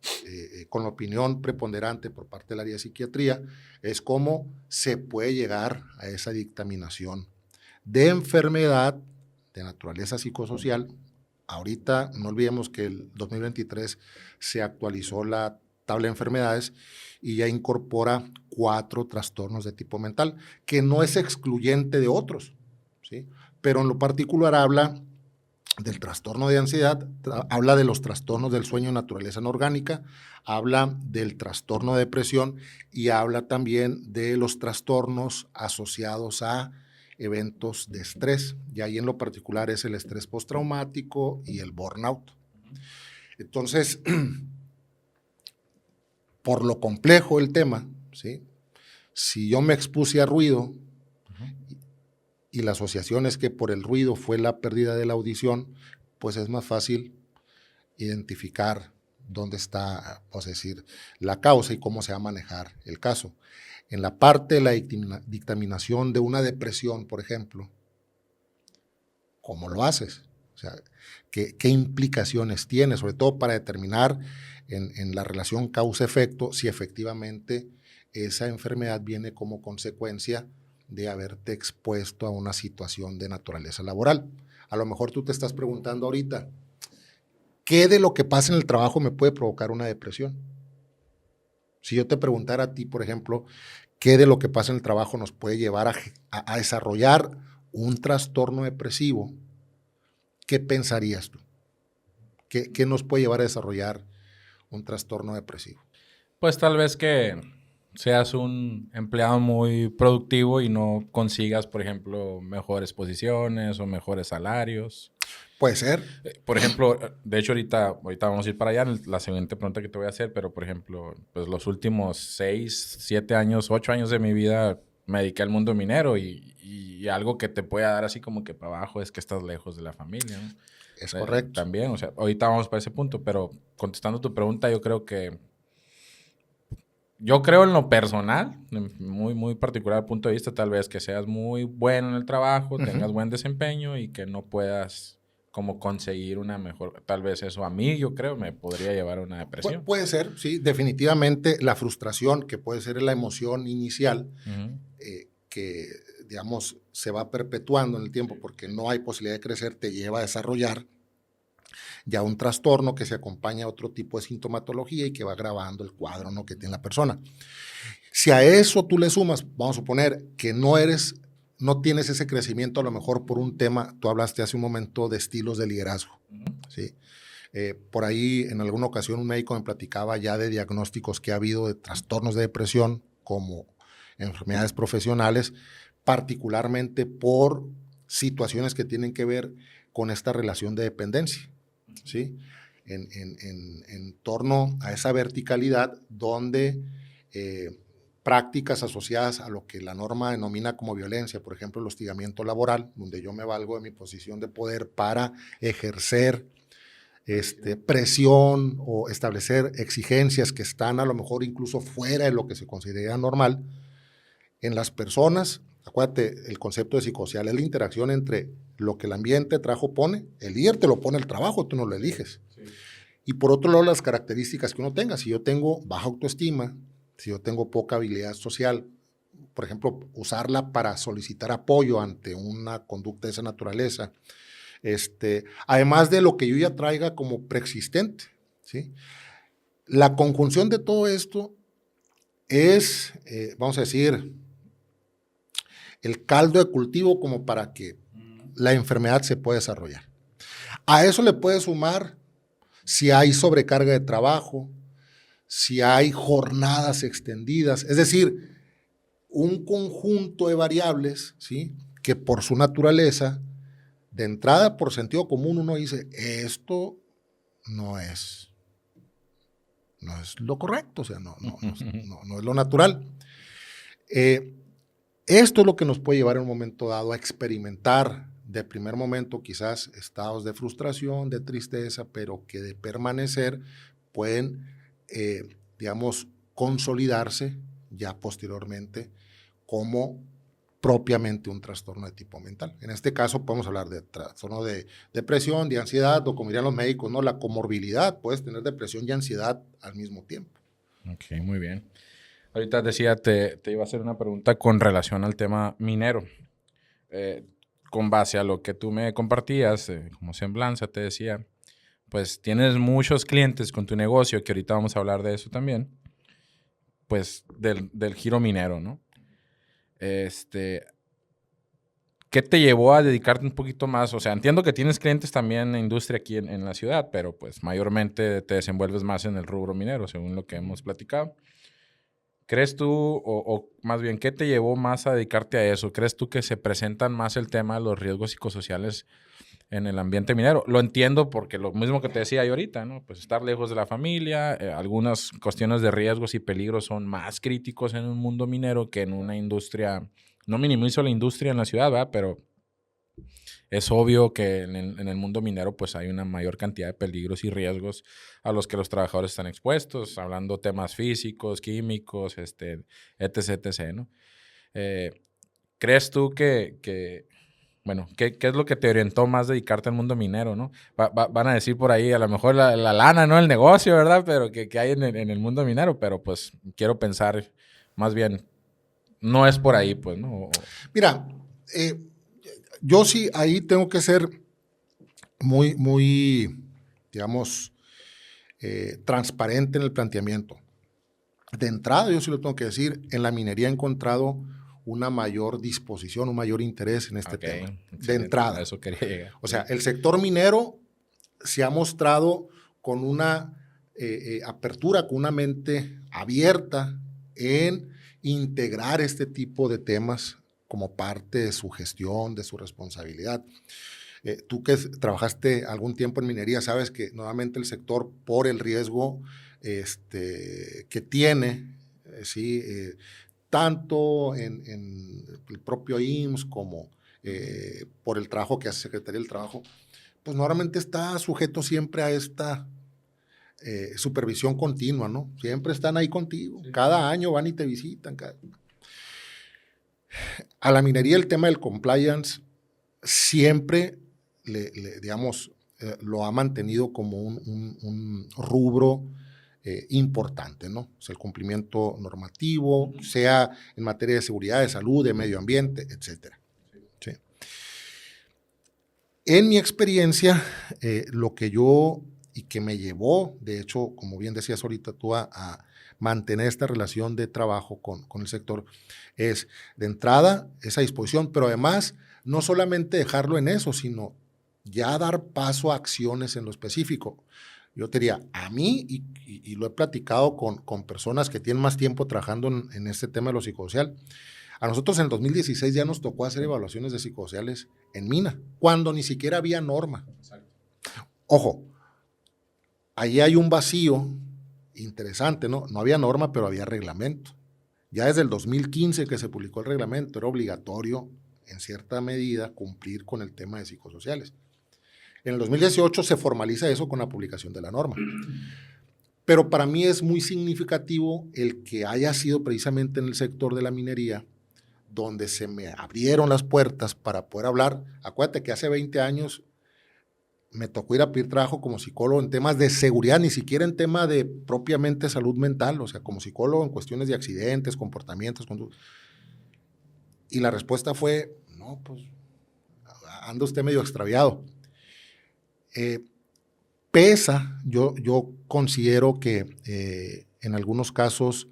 con la opinión preponderante por parte del área de psiquiatría, es cómo se puede llegar a esa dictaminación de enfermedad de naturaleza psicosocial. Ahorita no olvidemos que el 2023 se actualizó la tabla de enfermedades y ya incorpora 4 trastornos de tipo mental, que no es excluyente de otros, ¿sí? Pero en lo particular habla del trastorno de ansiedad, habla de los trastornos del sueño de naturaleza anorgánica, habla del trastorno de depresión y habla también de los trastornos asociados a eventos de estrés, y ahí en lo particular es el estrés postraumático y el burnout. Entonces, por lo complejo del tema, ¿sí? Si yo me expuse a ruido y la asociación es que por el ruido fue la pérdida de la audición, pues es más fácil identificar dónde está, vamos a decir, la causa y cómo se va a manejar el caso. En la parte de la dictaminación de una depresión, por ejemplo, ¿cómo lo haces? O sea, ¿qué implicaciones tiene? Sobre todo para determinar en la relación causa-efecto si efectivamente esa enfermedad viene como consecuencia de haberte expuesto a una situación de naturaleza laboral. A lo mejor tú te estás preguntando ahorita, ¿qué de lo que pasa en el trabajo me puede provocar una depresión? Si yo te preguntara a ti, por ejemplo, ¿qué de lo que pasa en el trabajo nos puede llevar a desarrollar un trastorno depresivo? ¿Qué pensarías tú? ¿Qué nos puede llevar a desarrollar un trastorno depresivo? Pues tal vez que seas un empleado muy productivo y no consigas, por ejemplo, mejores posiciones o mejores salarios. Puede ser. Por ejemplo, de hecho ahorita vamos a ir para allá, la siguiente pregunta que te voy a hacer, pero por ejemplo, pues los últimos 6, 7 años, 8 años de mi vida me dediqué al mundo minero y algo que te puede dar así como que para abajo es que estás lejos de la familia, ¿no? Es correcto. También, o sea, ahorita vamos para ese punto, pero contestando tu pregunta, yo creo en lo personal, muy particular punto de vista, tal vez que seas muy bueno en el trabajo, tengas buen desempeño y que no puedas como conseguir una mejor, tal vez eso a mí, yo creo, me podría llevar a una depresión. Puede ser, sí, definitivamente la frustración, que puede ser la emoción inicial, que, digamos, se va perpetuando en el tiempo porque no hay posibilidad de crecer, te lleva a desarrollar ya un trastorno que se acompaña a otro tipo de sintomatología y que va agravando el cuadro, ¿no?, que tiene la persona. Si a eso tú le sumas, vamos a suponer que no tienes ese crecimiento a lo mejor por un tema, tú hablaste hace un momento de estilos de liderazgo, ¿sí? Por ahí en alguna ocasión un médico me platicaba ya de diagnósticos que ha habido de trastornos de depresión como enfermedades profesionales, particularmente por situaciones que tienen que ver con esta relación de dependencia, ¿sí? En torno a esa verticalidad donde prácticas asociadas a lo que la norma denomina como violencia, por ejemplo, el hostigamiento laboral, donde yo me valgo de mi posición de poder para ejercer presión o establecer exigencias que están a lo mejor incluso fuera de lo que se considera normal en las personas. Acuérdate, el concepto de psicosocial es la interacción entre lo que el ambiente, trabajo pone, el líder te lo pone el trabajo, tú no lo eliges. Sí. Y por otro lado, las características que uno tenga. Si yo tengo baja autoestima, si yo tengo poca habilidad social, por ejemplo, usarla para solicitar apoyo ante una conducta de esa naturaleza, además de lo que yo ya traiga como preexistente, ¿sí? La conjunción de todo esto es, vamos a decir, el caldo de cultivo como para que la enfermedad se pueda desarrollar. A eso le puede sumar si hay sobrecarga de trabajo, si hay jornadas extendidas, es decir, un conjunto de variables, ¿sí?, que por su naturaleza, de entrada, por sentido común, uno dice, esto no es lo correcto, o sea, no es lo natural. Esto es lo que nos puede llevar en un momento dado a experimentar de primer momento quizás estados de frustración, de tristeza, pero que de permanecer pueden, digamos, consolidarse ya posteriormente como propiamente un trastorno de tipo mental. En este caso podemos hablar de trastorno de depresión, de ansiedad, o como dirían los médicos, ¿no? La comorbilidad, puedes tener depresión y ansiedad al mismo tiempo. Ok, muy bien. Ahorita decía, te iba a hacer una pregunta con relación al tema minero. Con base a lo que tú me compartías, como semblanza, te decía, pues tienes muchos clientes con tu negocio, que ahorita vamos a hablar de eso también, pues del giro minero, ¿no? ¿Qué te llevó a dedicarte un poquito más? O sea, entiendo que tienes clientes también en industria aquí en la ciudad, pero pues mayormente te desenvuelves más en el rubro minero, según lo que hemos platicado. ¿Crees tú, o más bien, qué te llevó más a dedicarte a eso? ¿Crees tú que se presentan más el tema de los riesgos psicosociales en el ambiente minero? Lo entiendo porque lo mismo que te decía yo ahorita, ¿no? Pues estar lejos de la familia, algunas cuestiones de riesgos y peligros son más críticos en un mundo minero que en una industria. No minimizo la industria en la ciudad, ¿verdad? Pero es obvio que en el mundo minero pues hay una mayor cantidad de peligros y riesgos a los que los trabajadores están expuestos, hablando temas físicos, químicos, etc., ¿no? ¿Crees tú bueno, ¿qué es lo que te orientó más a dedicarte al mundo minero, no? Van a decir por ahí, a lo mejor la lana, ¿no? El negocio, ¿verdad? Pero que hay en el mundo minero, pero pues quiero pensar más bien, no es por ahí, pues, ¿no? Mira, yo sí ahí tengo que ser muy, digamos, transparente en el planteamiento. De entrada, yo sí lo tengo que decir, en la minería he encontrado una mayor disposición, un mayor interés en este tema. Excelente. De entrada. A eso quería llegar. O sea, el sector minero se ha mostrado con una apertura, con una mente abierta en integrar este tipo de temas como parte de su gestión, de su responsabilidad. Tú que trabajaste algún tiempo en minería, sabes que nuevamente el sector, por el riesgo que tiene, ¿sí? Tanto en el propio IMSS como por el trabajo que hace Secretaría del Trabajo, pues normalmente está sujeto siempre a esta supervisión continua, ¿no? Siempre están ahí contigo. Sí. Cada año van y te visitan. A la minería el tema del compliance siempre, digamos, lo ha mantenido como un rubro importante, ¿no? O sea, el cumplimiento normativo, sea en materia de seguridad, de salud, de medio ambiente, etcétera. Sí. En mi experiencia, lo que yo y que me llevó, de hecho, como bien decías ahorita tú, a mantener esta relación de trabajo con el sector, es de entrada esa disposición, pero además no solamente dejarlo en eso, sino ya dar paso a acciones en lo específico. Yo te diría, a mí, y lo he platicado con personas que tienen más tiempo trabajando en este tema de lo psicosocial, a nosotros en el 2016 ya nos tocó hacer evaluaciones de psicosociales en mina, cuando ni siquiera había norma. Exacto. Ojo, ahí hay un vacío interesante, ¿no? No había norma, pero había reglamento. Ya desde el 2015 que se publicó el reglamento, era obligatorio, en cierta medida, cumplir con el tema de psicosociales. En el 2018 se formaliza eso con la publicación de la norma. Pero para mí es muy significativo el que haya sido precisamente en el sector de la minería donde se me abrieron las puertas para poder hablar. Acuérdate que hace 20 años me tocó ir a pedir trabajo como psicólogo en temas de seguridad, ni siquiera en tema de propiamente salud mental, o sea, como psicólogo en cuestiones de accidentes, comportamientos. Y la respuesta fue, no, pues anda usted medio extraviado. Yo considero que en algunos casos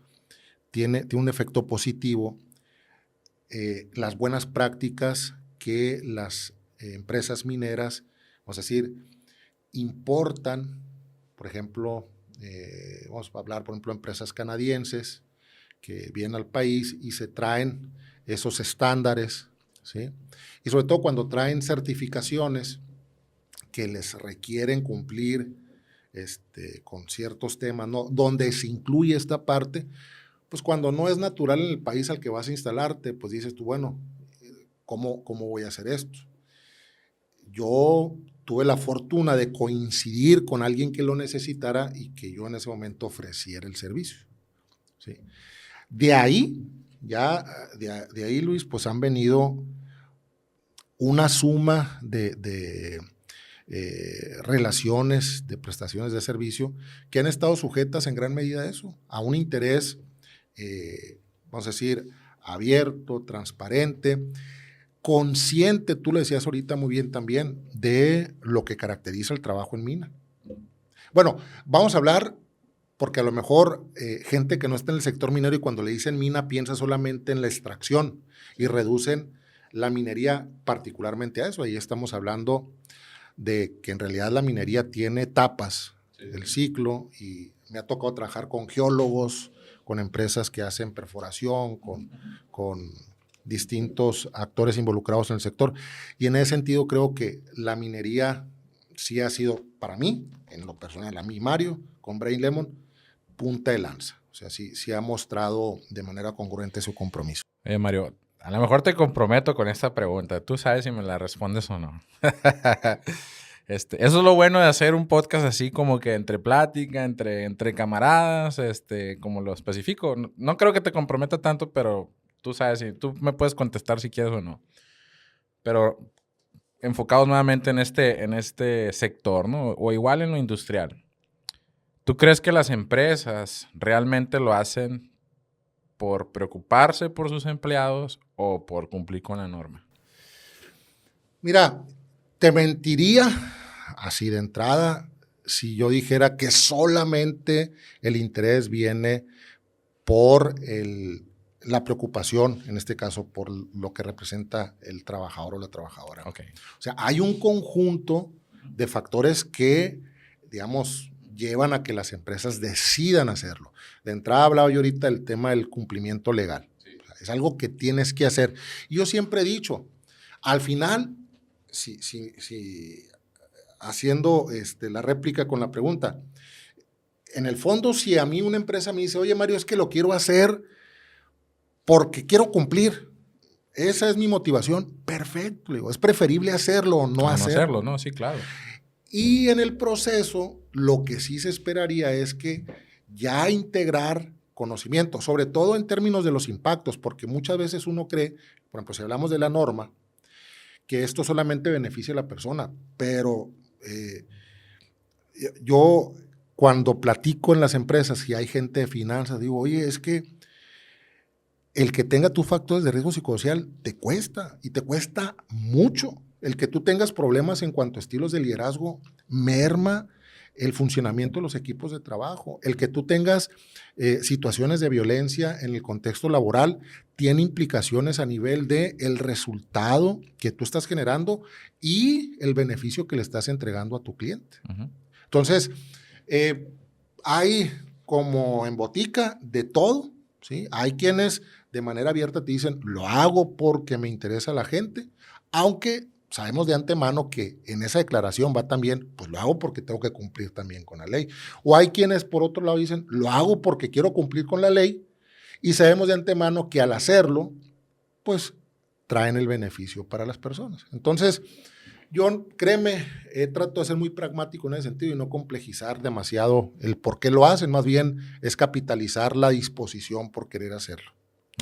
tiene un efecto positivo las buenas prácticas que las empresas mineras, vamos a decir, importan, por ejemplo, vamos a hablar, por ejemplo, de empresas canadienses que vienen al país y se traen esos estándares, ¿sí? Y sobre todo cuando traen certificaciones que les requieren cumplir con ciertos temas, ¿no? Donde se incluye esta parte, pues cuando no es natural en el país al que vas a instalarte, pues dices tú, bueno, ¿cómo voy a hacer esto? Yo tuve la fortuna de coincidir con alguien que lo necesitara y que yo en ese momento ofreciera el servicio, ¿sí? De ahí, de ahí, Luis, pues han venido una suma de relaciones, de prestaciones de servicio que han estado sujetas en gran medida a eso, a un interés, vamos a decir, abierto, transparente, consciente, tú lo decías ahorita muy bien también, de lo que caracteriza el trabajo en mina. Bueno, vamos a hablar, porque a lo mejor gente que no está en el sector minero y cuando le dicen mina piensa solamente en la extracción y reducen la minería particularmente a eso. Ahí estamos hablando de que en realidad la minería tiene etapas del ciclo y me ha tocado trabajar con geólogos, con empresas que hacen perforación, con distintos actores involucrados en el sector. Y en ese sentido creo que la minería sí ha sido, para mí, en lo personal, a mí, Mario, con Brain Lemon, punta de lanza. O sea, sí ha mostrado de manera congruente su compromiso. Mario, a lo mejor te comprometo con esta pregunta. Tú sabes si me la respondes o no. Eso es lo bueno de hacer un podcast así como que entre plática, entre camaradas, como lo especifico. No creo que te comprometa tanto, pero tú sabes, si tú me puedes contestar si quieres o no. Pero enfocados nuevamente en este sector, ¿no? O igual en lo industrial. ¿Tú crees que las empresas realmente lo hacen por preocuparse por sus empleados o por cumplir con la norma? Mira, te mentiría así de entrada si yo dijera que solamente el interés viene por la preocupación, en este caso por lo que representa el trabajador o la trabajadora. Okay. O sea, hay un conjunto de factores que, digamos, llevan a que las empresas decidan hacerlo. De entrada hablaba yo ahorita del tema del cumplimiento legal. Sí. O sea, es algo que tienes que hacer. Y yo siempre he dicho, al final, si haciendo la réplica con la pregunta, en el fondo, si a mí una empresa me dice, oye, Mario, es que lo quiero hacer porque quiero cumplir, esa es mi motivación, perfecto, digo, es preferible hacerlo o no hacerlo. No, sí, claro. Y en el proceso, lo que sí se esperaría es que ya integrar conocimiento, sobre todo en términos de los impactos, porque muchas veces uno cree, por ejemplo, si hablamos de la norma, que esto solamente beneficia a la persona, pero yo cuando platico en las empresas y hay gente de finanzas, digo, oye, es que el que tenga tus factores de riesgo psicosocial te cuesta, y te cuesta mucho. El que tú tengas problemas en cuanto a estilos de liderazgo merma el funcionamiento de los equipos de trabajo. El que tú tengas situaciones de violencia en el contexto laboral tiene implicaciones a nivel de el resultado que tú estás generando y el beneficio que le estás entregando a tu cliente. Uh-huh. Entonces, hay como en botica de todo, ¿sí? Hay quienes de manera abierta te dicen, lo hago porque me interesa la gente, aunque sabemos de antemano que en esa declaración va también, pues lo hago porque tengo que cumplir también con la ley. O hay quienes por otro lado dicen, lo hago porque quiero cumplir con la ley, y sabemos de antemano que al hacerlo, pues traen el beneficio para las personas. Entonces, yo, créeme, trato de ser muy pragmático en ese sentido y no complejizar demasiado el por qué lo hacen, más bien es capitalizar la disposición por querer hacerlo.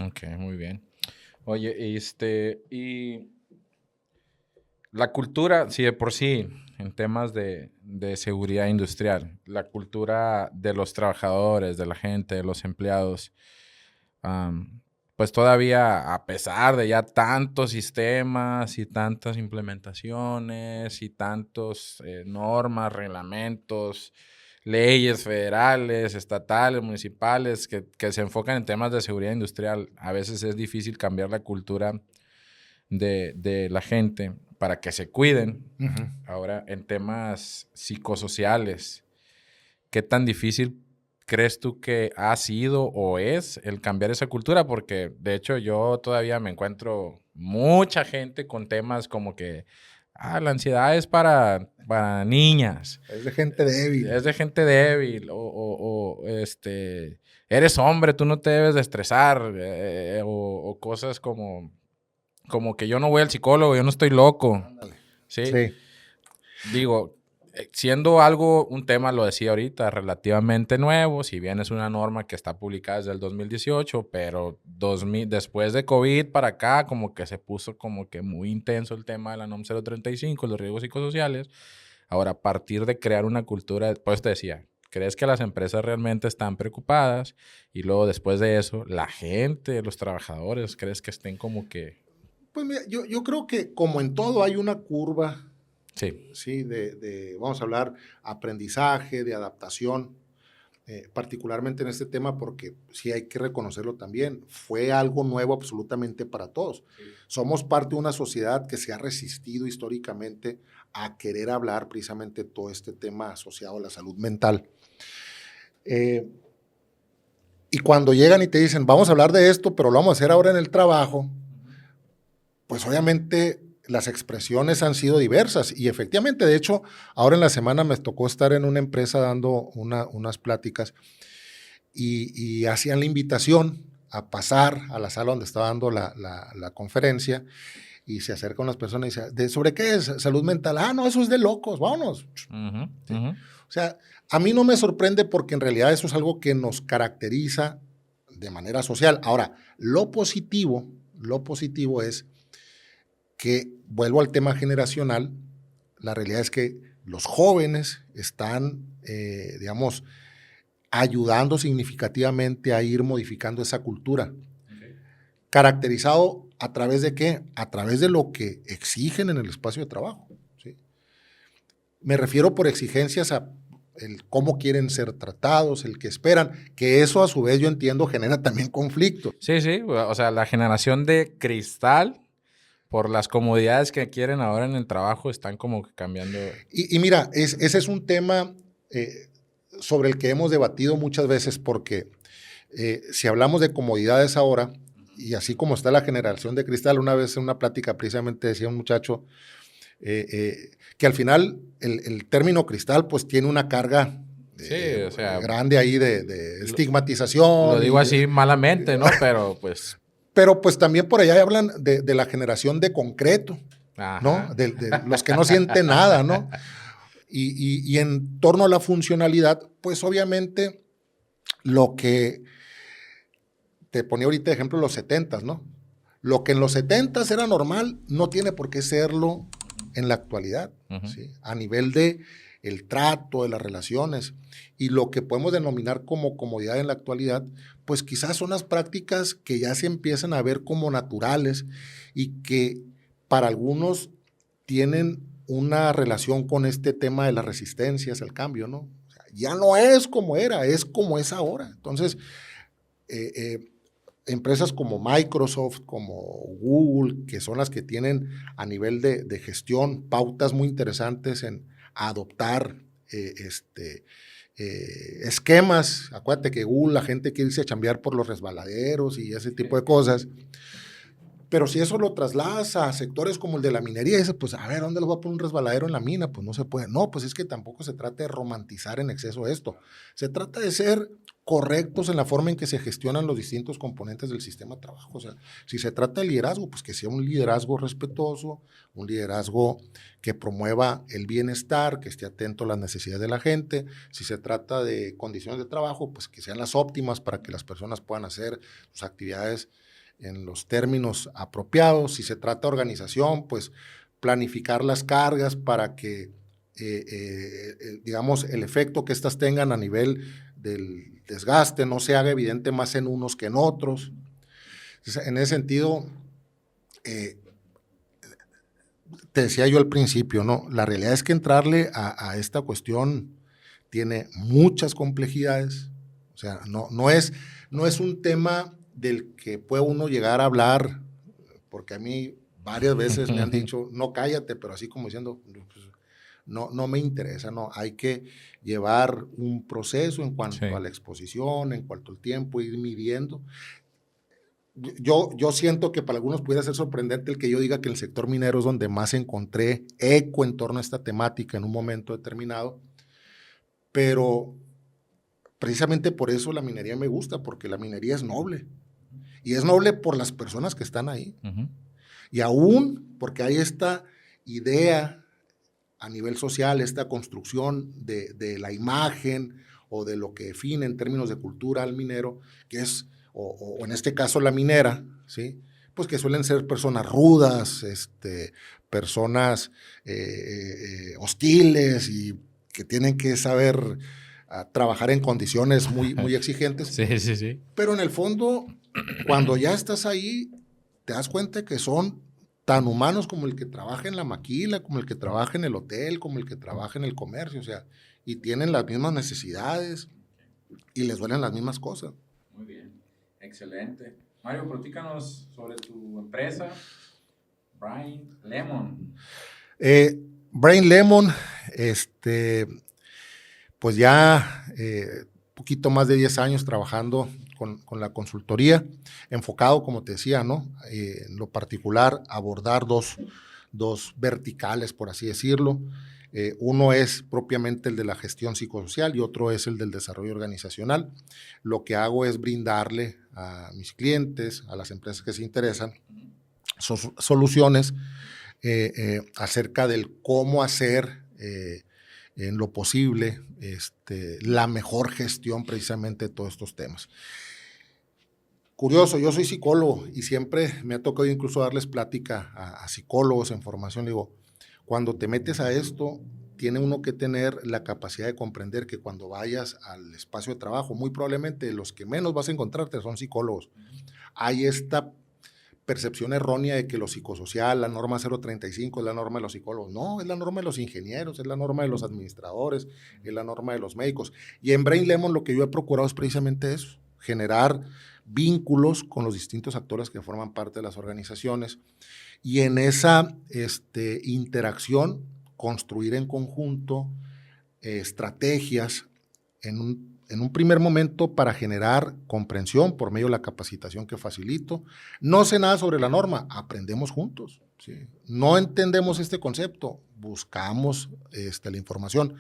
Ok, muy bien. Oye, y la cultura, sí, de por sí, en temas de seguridad industrial, la cultura de los trabajadores, de la gente, de los empleados, pues todavía, a pesar de ya tantos sistemas y tantas implementaciones y tantos normas, reglamentos, leyes federales, estatales, municipales, que se enfocan en temas de seguridad industrial, a veces es difícil cambiar la cultura de la gente para que se cuiden. Uh-huh. Ahora, en temas psicosociales, ¿qué tan difícil crees tú que ha sido o es el cambiar esa cultura? Porque, de hecho, yo todavía me encuentro mucha gente con temas como que la ansiedad es para niñas. Es de gente débil. Es de gente débil. eres hombre, tú no te debes de estresar, o cosas como que yo no voy al psicólogo, yo no estoy loco. ¿Sí? Sí. Digo, siendo algo, un tema, lo decía ahorita, relativamente nuevo, si bien es una norma que está publicada desde el 2018, pero después de COVID para acá, como que se puso como que muy intenso el tema de la NOM 035, los riesgos psicosociales. Ahora, a partir de crear una cultura, pues te decía, ¿crees que las empresas realmente están preocupadas? Y luego después de eso, la gente, los trabajadores, ¿crees que estén como que...? Pues mira, yo creo que como en todo hay una curva, Sí. ¿sí? Vamos a hablar, aprendizaje, de adaptación, particularmente en este tema, porque sí hay que reconocerlo también, fue algo nuevo absolutamente para todos. Sí. Somos parte de una sociedad que se ha resistido históricamente a querer hablar precisamente todo este tema asociado a la salud mental. Y cuando llegan y te dicen, vamos a hablar de esto, pero lo vamos a hacer ahora en el trabajo, pues obviamente las expresiones han sido diversas y efectivamente, de hecho, ahora en la semana me tocó estar en una empresa dando unas pláticas y hacían la invitación a pasar a la sala donde estaba dando la conferencia y se acercan unas personas y dicen, ¿sobre qué es? Salud mental. Ah, no, eso es de locos, vámonos. ¿Sí? O sea, a mí no me sorprende porque en realidad eso es algo que nos caracteriza de manera social. Ahora, lo positivo es que, vuelvo al tema generacional, la realidad es que los jóvenes están, digamos, ayudando significativamente a ir modificando esa cultura. Okay. ¿Caracterizado a través de qué? A través de lo que exigen en el espacio de trabajo. ¿Sí? Me refiero por exigencias a el cómo quieren ser tratados, el que esperan, que eso a su vez yo entiendo genera también conflicto. Sí, o sea, la generación de cristal, por las comodidades que quieren ahora en el trabajo, están como que cambiando. Y mira, ese es un tema sobre el que hemos debatido muchas veces porque si hablamos de comodidades ahora, y así como está la generación de cristal, una vez en una plática precisamente decía un muchacho que al final el término cristal pues tiene una carga o sea, grande ahí de estigmatización. Lo digo así malamente, ¿no? Pero pues... Pero pues también por allá hablan de la generación de concreto, ajá, ¿no? De los que no sienten nada, ¿no? Y en torno a la funcionalidad, pues obviamente lo que te ponía ahorita de ejemplo los 70s, ¿no? Lo que en los 70s era normal no tiene por qué serlo en la actualidad, ¿sí? A nivel de el trato, de las relaciones, y lo que podemos denominar como comodidad en la actualidad, pues quizás son las prácticas que ya se empiezan a ver como naturales y que para algunos tienen una relación con este tema de las resistencias al cambio, ¿no? O sea, ya no es como era, es como es ahora. Entonces, empresas como Microsoft, como Google, que son las que tienen a nivel de gestión pautas muy interesantes en adoptar esquemas. Acuérdate que Google, la gente quiere irse a chambear por los resbaladeros y ese tipo de cosas. Pero si eso lo trasladas a sectores como el de la minería, dices, pues a ver, ¿dónde les voy a poner un resbaladero en la mina? Pues no se puede. No, pues es que tampoco se trata de romantizar en exceso esto. Se trata de ser correctos en la forma en que se gestionan los distintos componentes del sistema de trabajo. O sea, si se trata de liderazgo, pues que sea un liderazgo respetuoso, un liderazgo que promueva el bienestar, que esté atento a las necesidades de la gente. Si se trata de condiciones de trabajo, pues que sean las óptimas para que las personas puedan hacer sus actividades en los términos apropiados. Si se trata de organización, pues planificar las cargas para que, digamos, el efecto que éstas tengan a nivel del desgaste no se haga evidente más en unos que en otros. Entonces, en ese sentido, te decía yo al principio, ¿no? La realidad es que entrarle a esta cuestión tiene muchas complejidades. O sea, no es un tema del que puede uno llegar a hablar, porque a mí varias veces me han dicho, no cállate, pero así como diciendo, pues, no me interesa, no, hay que llevar un proceso en cuanto a la exposición, en cuanto al tiempo, ir midiendo. Yo siento que para algunos pudiera ser sorprendente el que yo diga que el sector minero es donde más encontré eco en torno a esta temática en un momento determinado, pero precisamente por eso la minería me gusta, porque la minería es noble. Y es noble por las personas que están ahí. Y aún porque hay esta idea a nivel social, esta construcción de la imagen o de lo que define en términos de cultura al minero, que es, o en este caso la minera, ¿sí? Pues que suelen ser personas rudas, personas hostiles y que tienen que saber trabajar en condiciones muy exigentes. Sí. Pero en el fondo, cuando ya estás ahí, te das cuenta que son tan humanos como el que trabaja en la maquila, como el que trabaja en el hotel, como el que trabaja en el comercio, o sea, y tienen las mismas necesidades y les duelen las mismas cosas. Muy bien, excelente. Mario, platícanos sobre tu empresa, Brain Lemon. Brain Lemon, pues ya poquito más de 10 años trabajando con la consultoría, enfocado, como te decía, ¿no? En lo particular, abordar dos verticales, por así decirlo. Uno es propiamente el de la gestión psicosocial y otro es el del desarrollo organizacional. Lo que hago es brindarle a mis clientes, a las empresas que se interesan, soluciones acerca del cómo hacer en lo posible la mejor gestión precisamente de todos estos temas. Curioso, yo soy psicólogo y siempre me ha tocado incluso darles plática a psicólogos en formación. Digo, cuando te metes a esto, tiene uno que tener la capacidad de comprender que cuando vayas al espacio de trabajo, muy probablemente los que menos vas a encontrarte son psicólogos. Hay esta percepción errónea de que lo psicosocial, la norma 035 es la norma de los psicólogos. No, es la norma de los ingenieros, es la norma de los administradores, es la norma de los médicos. Y en Brain Lemon lo que yo he procurado es precisamente eso, generar vínculos con los distintos actores que forman parte de las organizaciones y en esa interacción construir en conjunto estrategias en un primer momento para generar comprensión por medio de la capacitación que facilito. No sé nada sobre la norma, aprendemos juntos. ¿Sí? No entendemos este concepto, buscamos la información.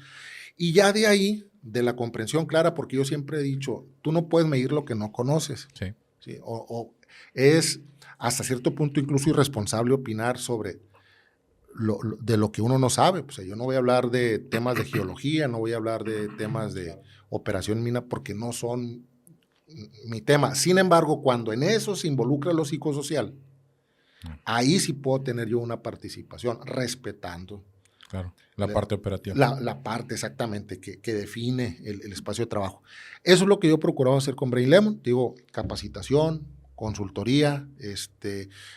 Y ya de ahí, de la comprensión clara, porque yo siempre he dicho, tú no puedes medir lo que no conoces. Sí. ¿Sí? O es hasta cierto punto incluso irresponsable opinar sobre de lo que uno no sabe. Pues yo no voy a hablar de temas de geología, no voy a hablar de temas de operación mina porque no son mi tema. Sin embargo, cuando en eso se involucra lo psicosocial, ahí sí puedo tener yo una participación respetando. Claro, la parte operativa. La parte exactamente que define el espacio de trabajo. Eso es lo que yo he procurado hacer con Brain Lemon. Digo, capacitación, consultoría,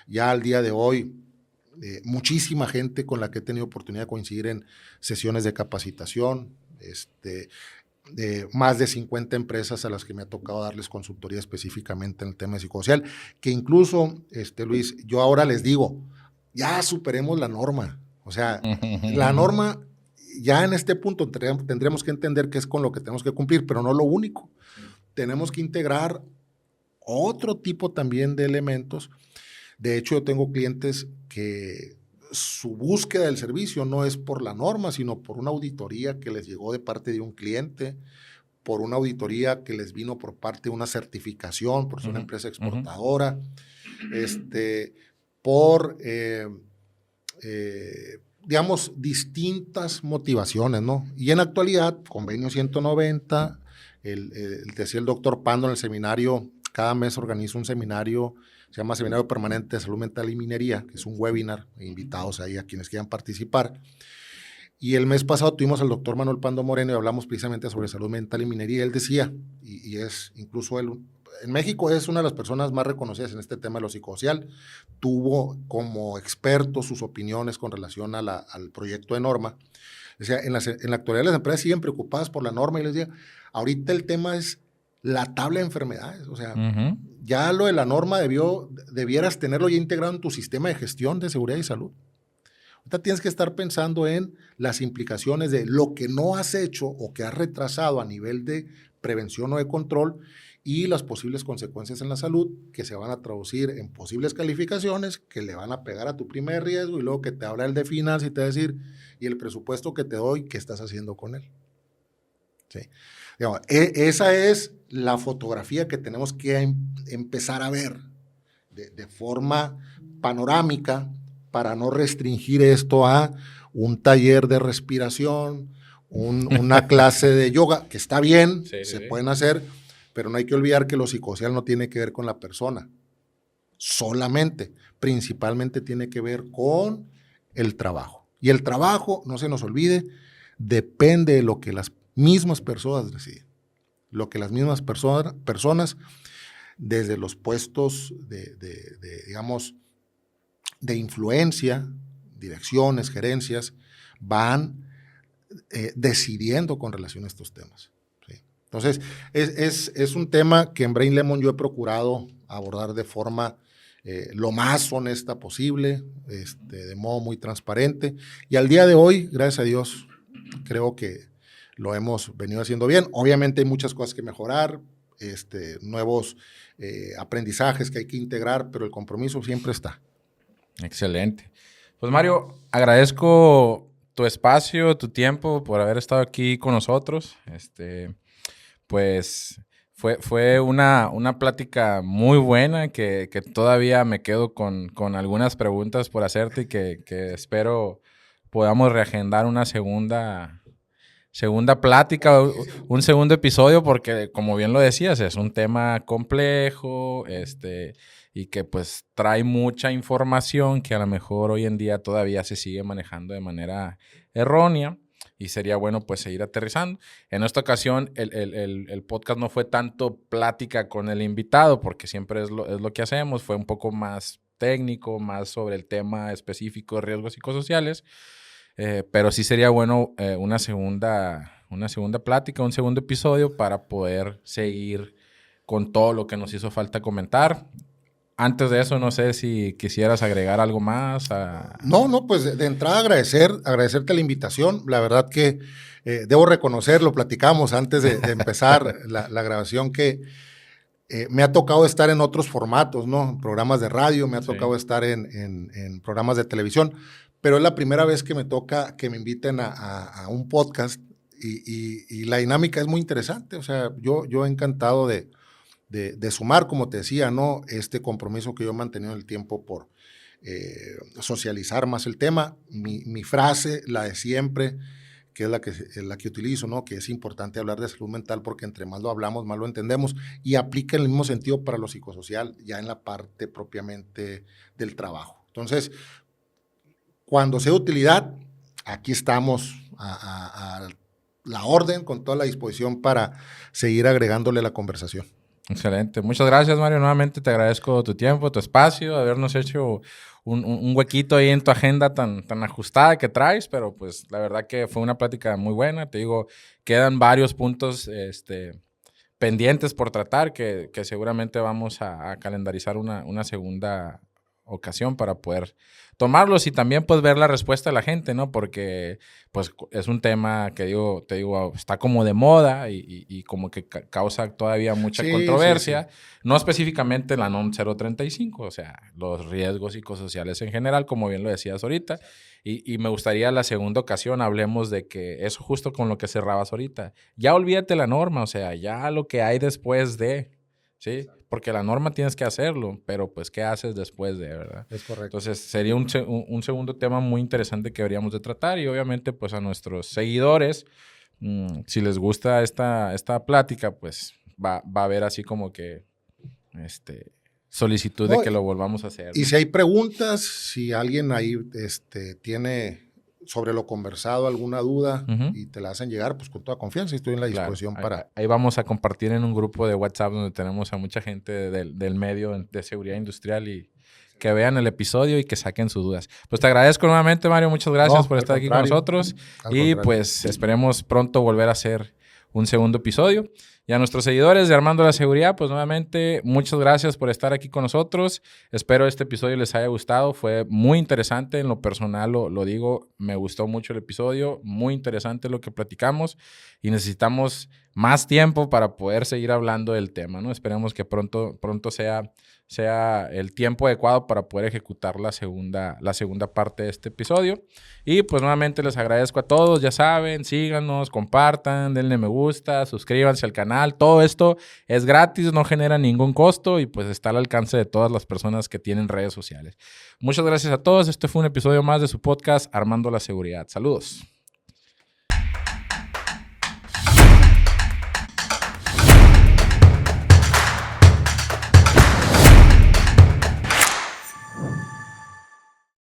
ya al día de hoy, muchísima gente con la que he tenido oportunidad de coincidir en sesiones de capacitación, más de 50 empresas a las que me ha tocado darles consultoría específicamente en el tema psicosocial, que incluso, Luis, yo ahora les digo, ya superemos la norma. O sea, la norma ya en este punto tendríamos que entender que es con lo que tenemos que cumplir, pero no lo único. Tenemos que integrar otro tipo también de elementos. De hecho, yo tengo clientes que su búsqueda del servicio no es por la norma, sino por una auditoría que les llegó de parte de un cliente, por una auditoría que les vino por parte de una certificación, por ser una empresa exportadora, por, digamos, distintas motivaciones, ¿no? Y en la actualidad, convenio 190, decía el doctor Pando en el seminario, cada mes organiza un seminario, se llama Seminario Permanente de Salud Mental y Minería, que es un webinar, invitados ahí a quienes quieran participar. Y el mes pasado tuvimos al doctor Manuel Pando Moreno y hablamos precisamente sobre salud mental y minería. Él decía, y es incluso él, en México es una de las personas más reconocidas en este tema de lo psicosocial, tuvo como experto sus opiniones con relación al proyecto de norma. Decía, en la actualidad las empresas siguen preocupadas por la norma y les decía, ahorita el tema es la tabla de enfermedades, o sea, ya lo de la norma debieras tenerlo ya integrado en tu sistema de gestión de seguridad y salud. Ahorita tienes que estar pensando en las implicaciones de lo que no has hecho o que has retrasado a nivel de prevención o de control y las posibles consecuencias en la salud que se van a traducir en posibles calificaciones que le van a pegar a tu primer riesgo y luego que te habla el de finanzas y te va a decir, y el presupuesto que te doy, ¿qué estás haciendo con él? ¿Sí? Digamos, esa es la fotografía que tenemos que empezar a ver de forma panorámica para no restringir esto a un taller de respiración, una clase de yoga, que está bien, se pueden hacer, pero no hay que olvidar que lo psicosocial no tiene que ver con la persona solamente, principalmente tiene que ver con el trabajo. Y el trabajo, no se nos olvide, depende de lo que las mismas personas deciden, lo que las mismas personas desde los puestos digamos, de influencia, direcciones, gerencias, van decidiendo con relación a estos temas. ¿Sí? Entonces, es un tema que en Brain Lemon yo he procurado abordar de forma lo más honesta posible, de modo muy transparente. Y al día de hoy, gracias a Dios, creo que lo hemos venido haciendo bien. Obviamente hay muchas cosas que mejorar, nuevos aprendizajes que hay que integrar, pero el compromiso siempre está. Excelente. Pues Mario, agradezco tu espacio, tu tiempo por haber estado aquí con nosotros. Pues fue una plática muy buena que todavía me quedo con algunas preguntas por hacerte y que espero podamos reagendar una segunda plática, un segundo episodio, porque como bien lo decías, es un tema complejo, y que pues trae mucha información que a lo mejor hoy en día todavía se sigue manejando de manera errónea y sería bueno pues seguir aterrizando. En esta ocasión el podcast no fue tanto plática con el invitado, porque siempre es lo que hacemos, fue un poco más técnico, más sobre el tema específico de riesgos psicosociales. Pero sí sería bueno una segunda plática, un segundo episodio para poder seguir con todo lo que nos hizo falta comentar. Antes de eso, no sé si quisieras agregar algo más. No, pues de entrada agradecerte la invitación. La verdad que debo reconocer, lo platicamos antes de empezar la grabación, que me ha tocado estar en otros formatos, ¿no? En programas de radio, me ha tocado estar en programas de televisión, pero es la primera vez que me toca que me inviten a un podcast y la dinámica es muy interesante. O sea, yo encantado de sumar, como te decía, ¿no? Este compromiso que yo he mantenido en el tiempo por socializar más el tema. Mi frase, la de siempre, que es la que utilizo, ¿no? Que es importante hablar de salud mental porque entre más lo hablamos, más lo entendemos, y aplica en el mismo sentido para lo psicosocial, ya en la parte propiamente del trabajo. Entonces, cuando sea de utilidad, aquí estamos a la orden, con toda la disposición para seguir agregándole la conversación. Excelente. Muchas gracias, Mario. Nuevamente te agradezco tu tiempo, tu espacio, habernos hecho un huequito ahí en tu agenda tan ajustada que traes, pero pues la verdad que fue una plática muy buena. Te digo, quedan varios puntos pendientes por tratar que seguramente vamos a calendarizar una segunda ocasión para poder tomarlos y también pues ver la respuesta de la gente, ¿no? Porque pues es un tema que te digo, está como de moda y como que causa todavía mucha controversia. Sí. No específicamente la NOM 035, o sea, los riesgos psicosociales en general, como bien lo decías ahorita. Y me gustaría la segunda ocasión hablemos de que eso justo con lo que cerrabas ahorita. Ya olvídate la norma, o sea, ya lo que hay después de... ¿Sí? Porque la norma tienes que hacerlo, pero pues ¿qué haces después de, verdad? Es correcto. Entonces sería un segundo tema muy interesante que deberíamos de tratar y obviamente pues a nuestros seguidores, si les gusta esta plática, pues va a haber así como que solicitud de que lo volvamos a hacer, ¿no? Y si hay preguntas, si alguien ahí tiene sobre lo conversado alguna duda y te la hacen llegar, pues con toda confianza estoy en la disposición para... Ahí vamos a compartir en un grupo de WhatsApp donde tenemos a mucha gente del medio de seguridad industrial y que vean el episodio y que saquen sus dudas. Pues te agradezco nuevamente, Mario. Muchas gracias por estar aquí con nosotros y pues esperemos pronto volver a hacer un segundo episodio. Y a nuestros seguidores de Armando la Seguridad, pues nuevamente muchas gracias por estar aquí con nosotros. Espero este episodio les haya gustado. Fue muy interesante, en lo personal lo digo, me gustó mucho el episodio, muy interesante lo que platicamos y necesitamos más tiempo para poder seguir hablando del tema, ¿no? Esperemos que pronto sea sea el tiempo adecuado para poder ejecutar la segunda parte de este episodio. Y pues nuevamente les agradezco a todos, ya saben, síganos, compartan, denle me gusta, suscríbanse al canal. Todo esto es gratis, no genera ningún costo y pues está al alcance de todas las personas que tienen redes sociales. Muchas gracias a todos. Este fue un episodio más de su podcast Armando la Seguridad. Saludos.